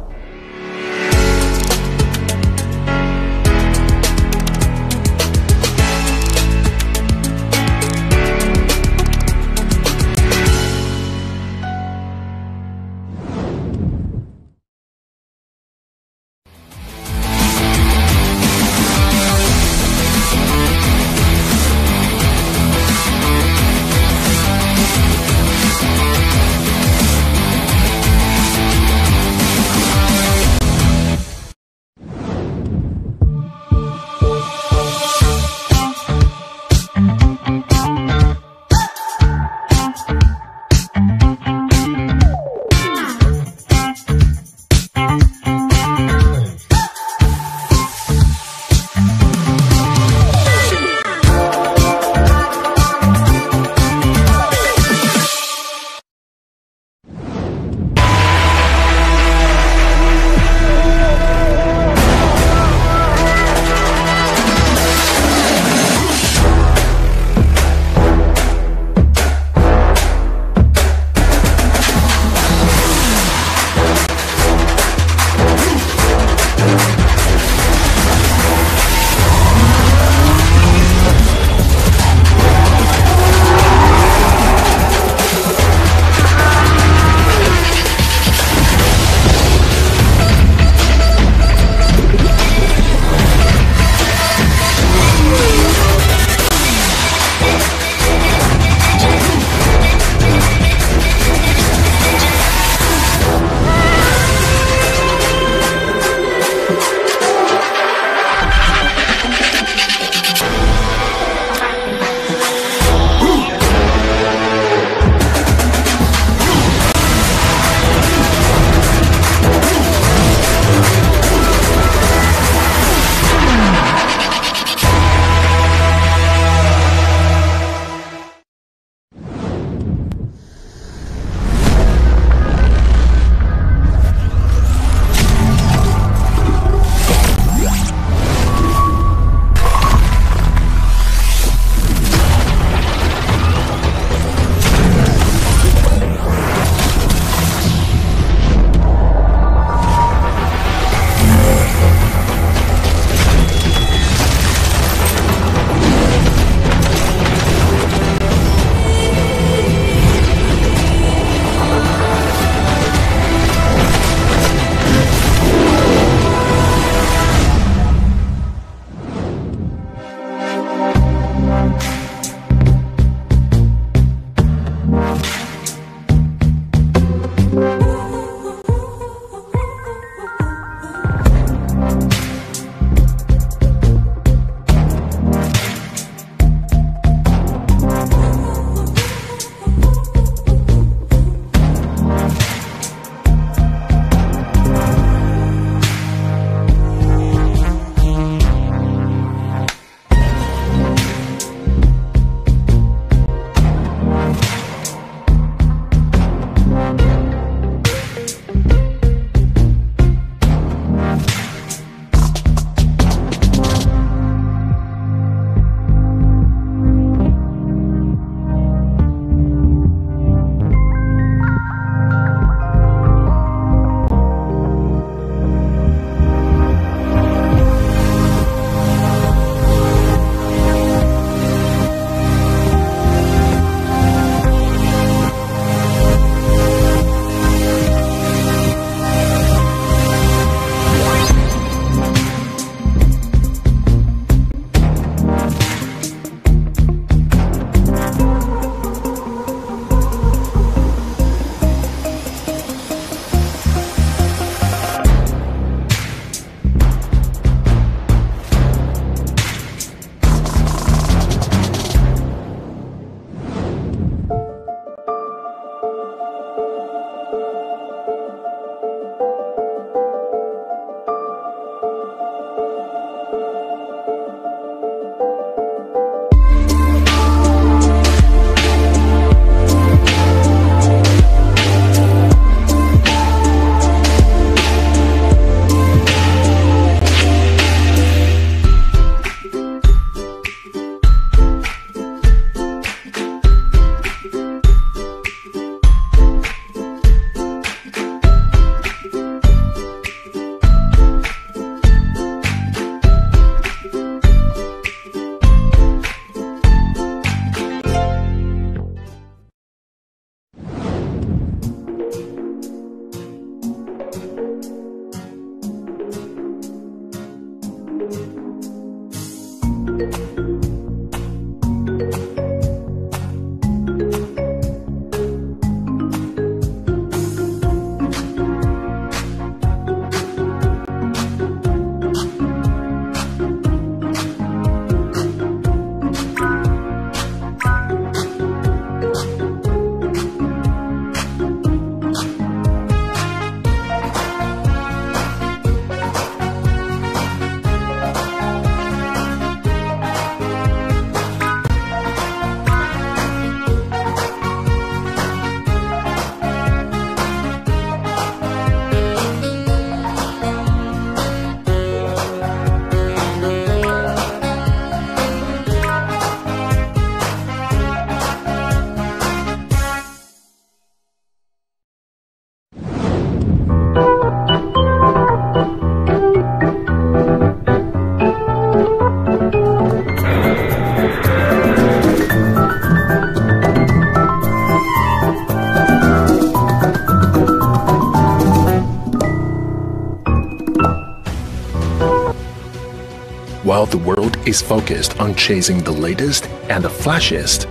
of the world is focused on chasing the latest and the flashiest.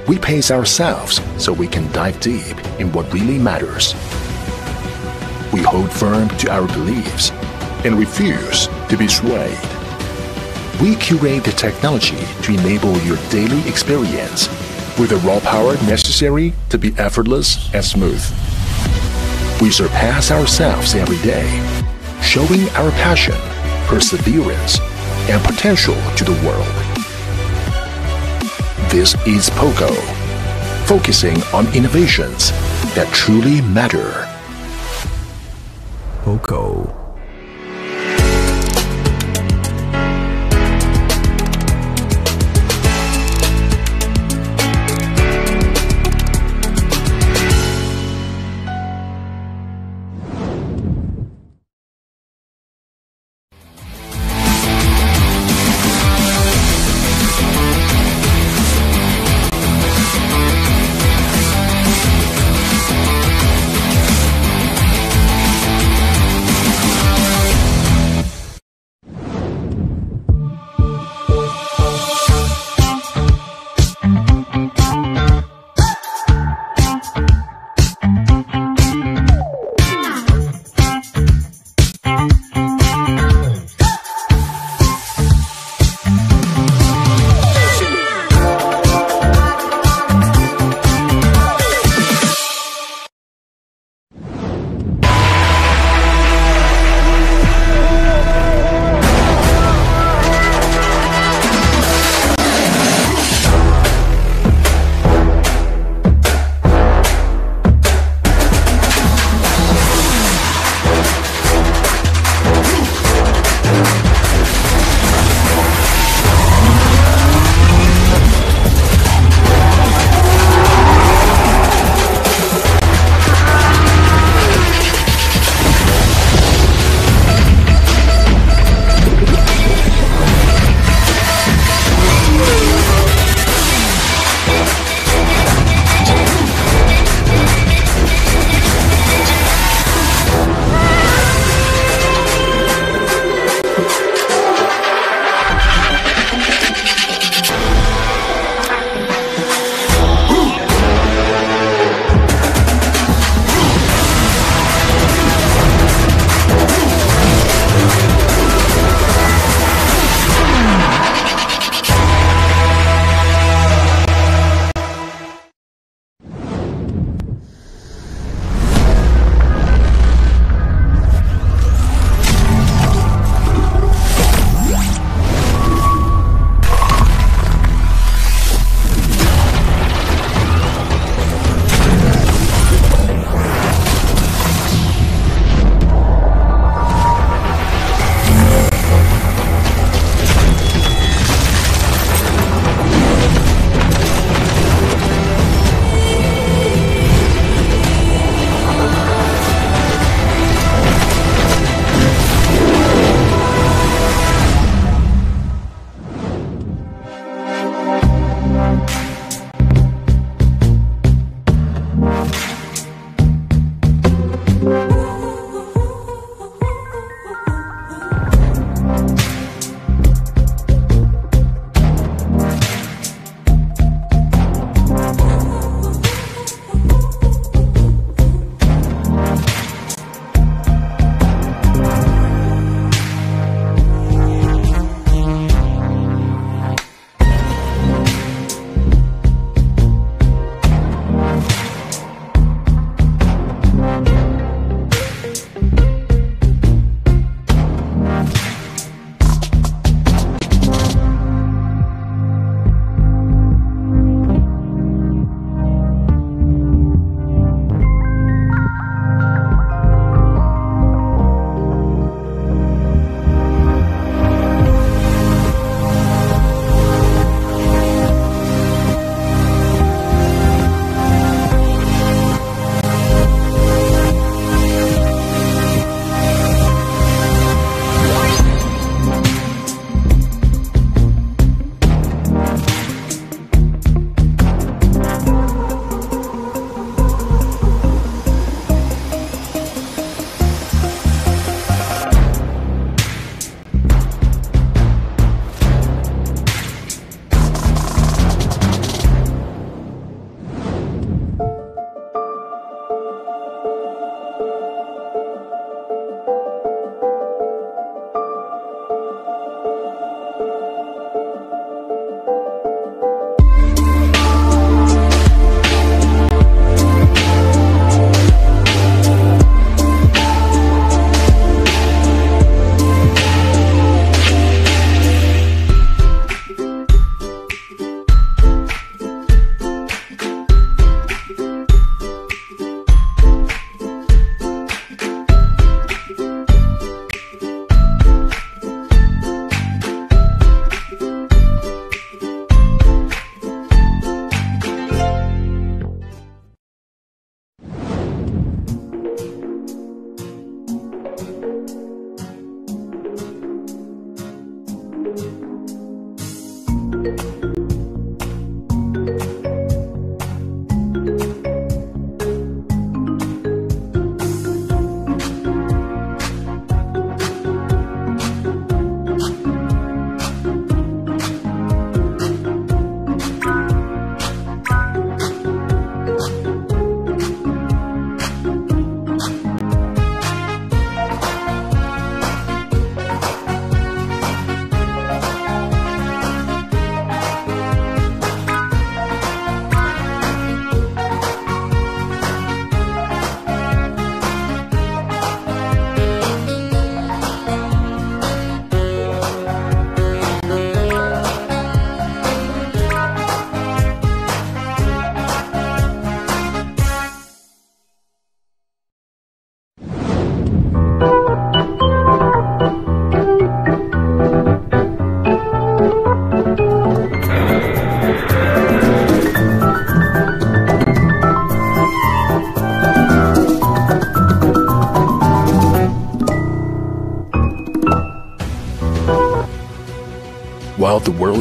We pace ourselves so we can dive deep in what really matters. We hold firm to our beliefs and refuse to be swayed. We curate the technology to enable your daily experience with the raw power necessary to be effortless and smooth. We surpass ourselves every day, showing our passion, perseverance, and potential to the world. This is Poco, focusing on innovations that truly matter. Poco.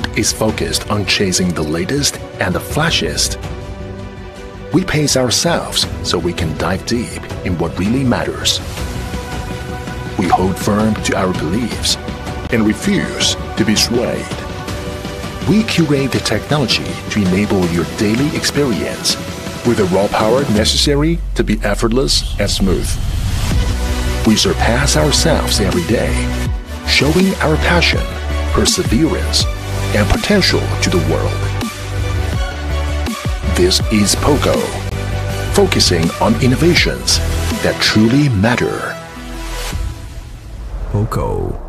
Mode is focused on chasing the latest and the flashiest. We pace ourselves so we can dive deep in what really matters. We hold firm to our beliefs and refuse to be swayed. We curate the technology to enable your daily experience with the raw power necessary to be effortless and smooth. We surpass ourselves every day, showing our passion, perseverance, and potential to the world. This is Poco, focusing on innovations that truly matter. Poco.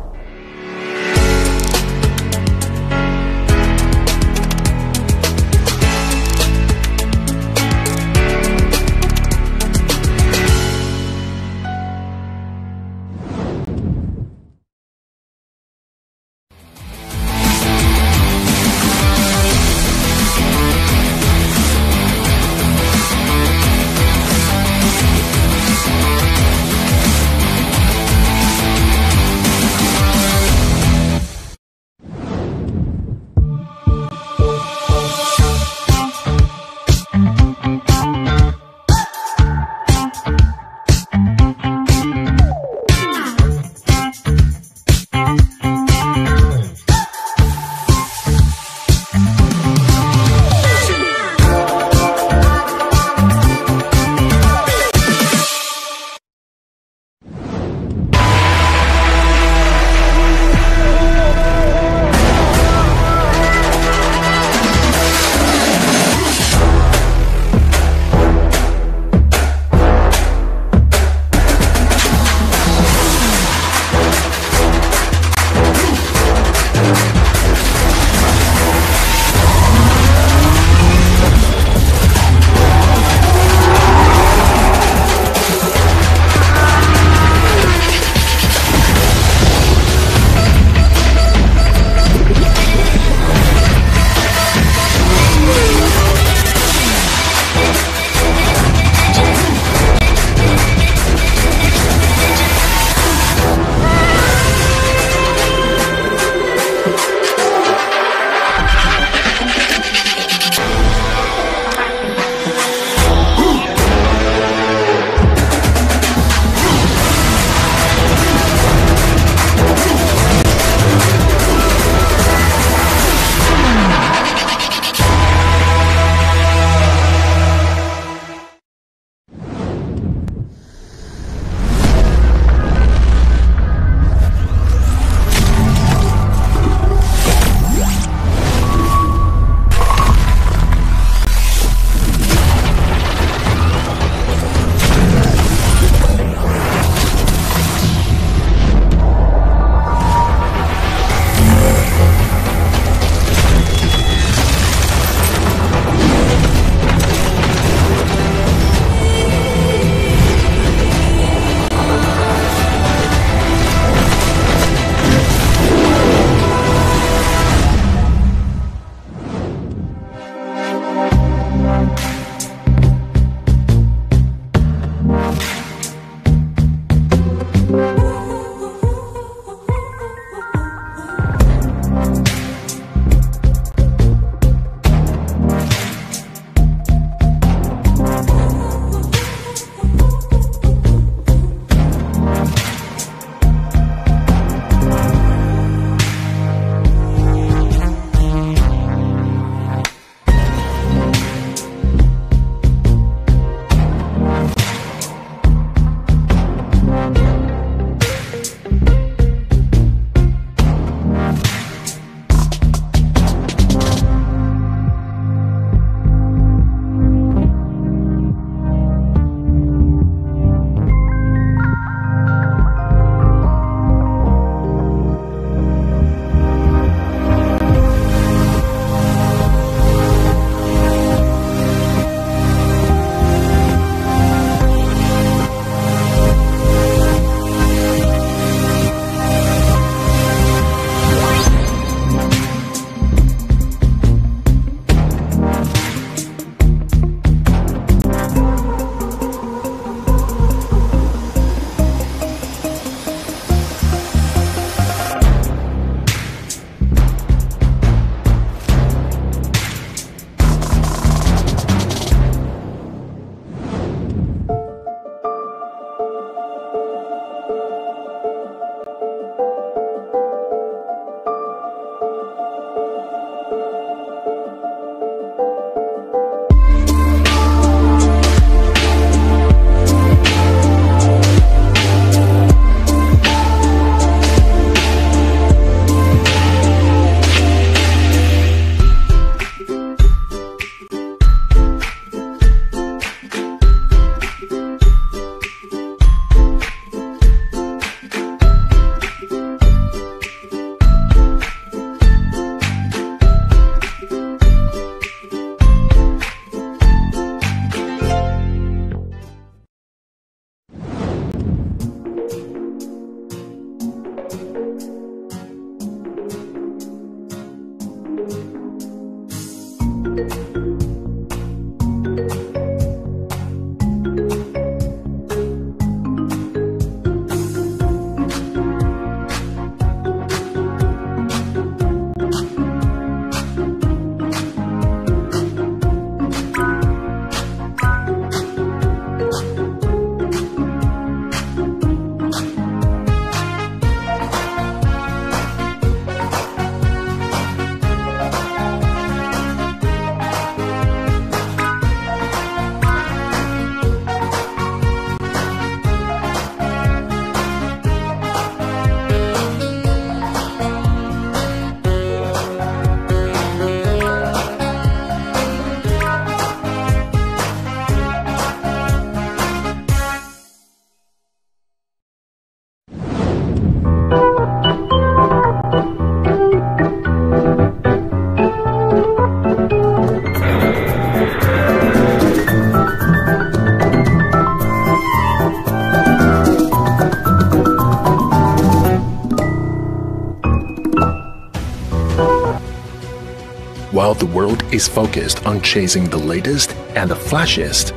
While the world is focused on chasing the latest and the flashiest,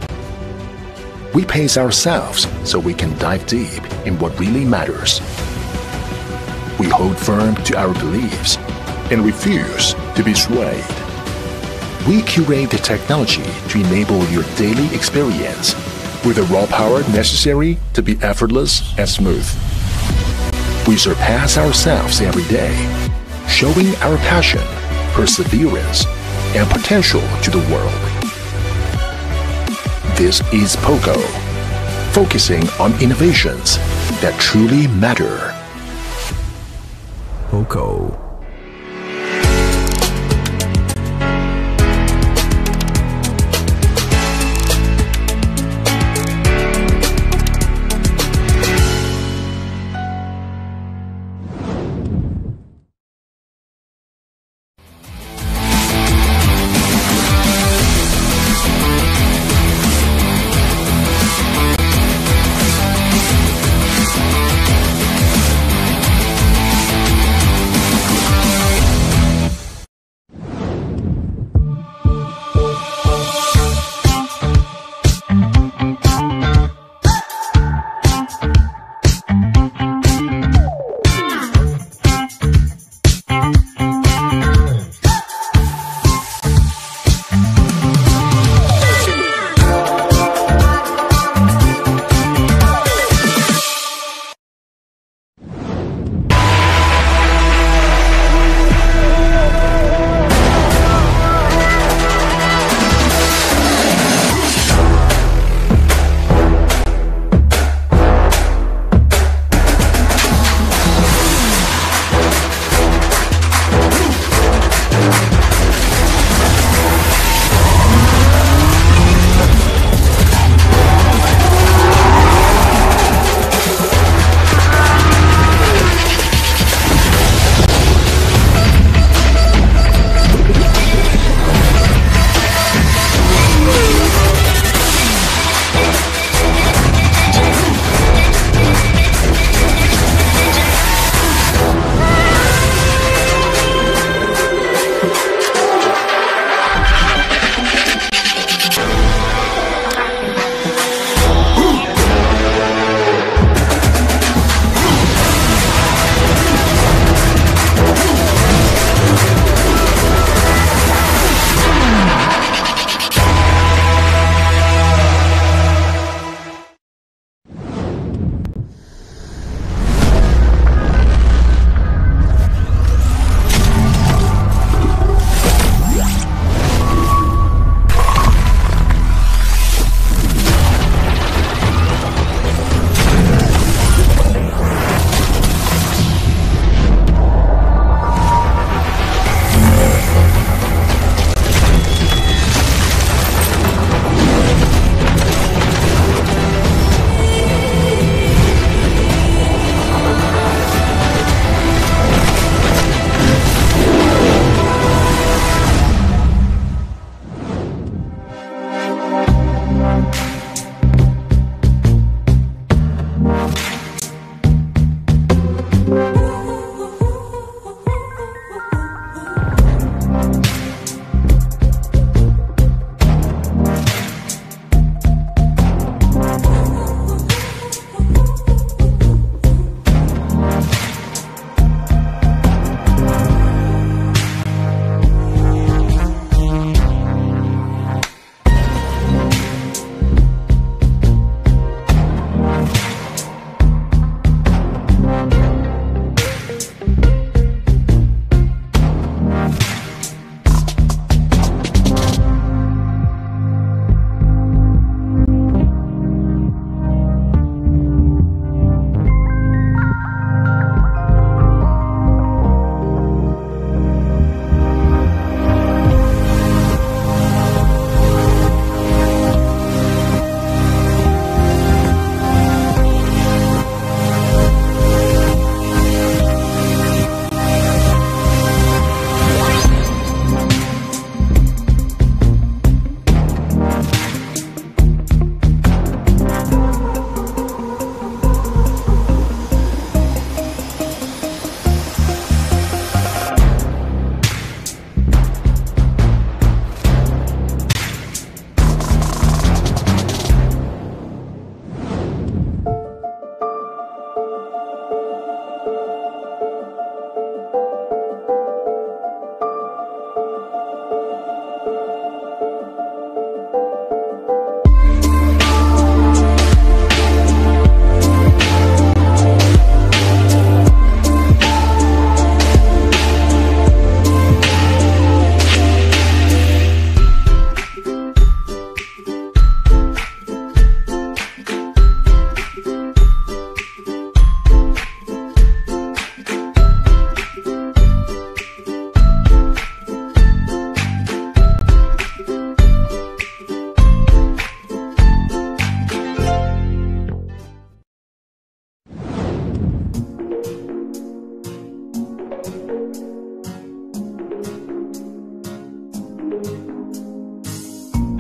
we pace ourselves so we can dive deep in what really matters. We hold firm to our beliefs and refuse to be swayed. We curate the technology to enable your daily experience with the raw power necessary to be effortless and smooth. We surpass ourselves every day, showing our passion, perseverance, and potential to the world. This is Poco, focusing on innovations that truly matter. Poco.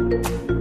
you.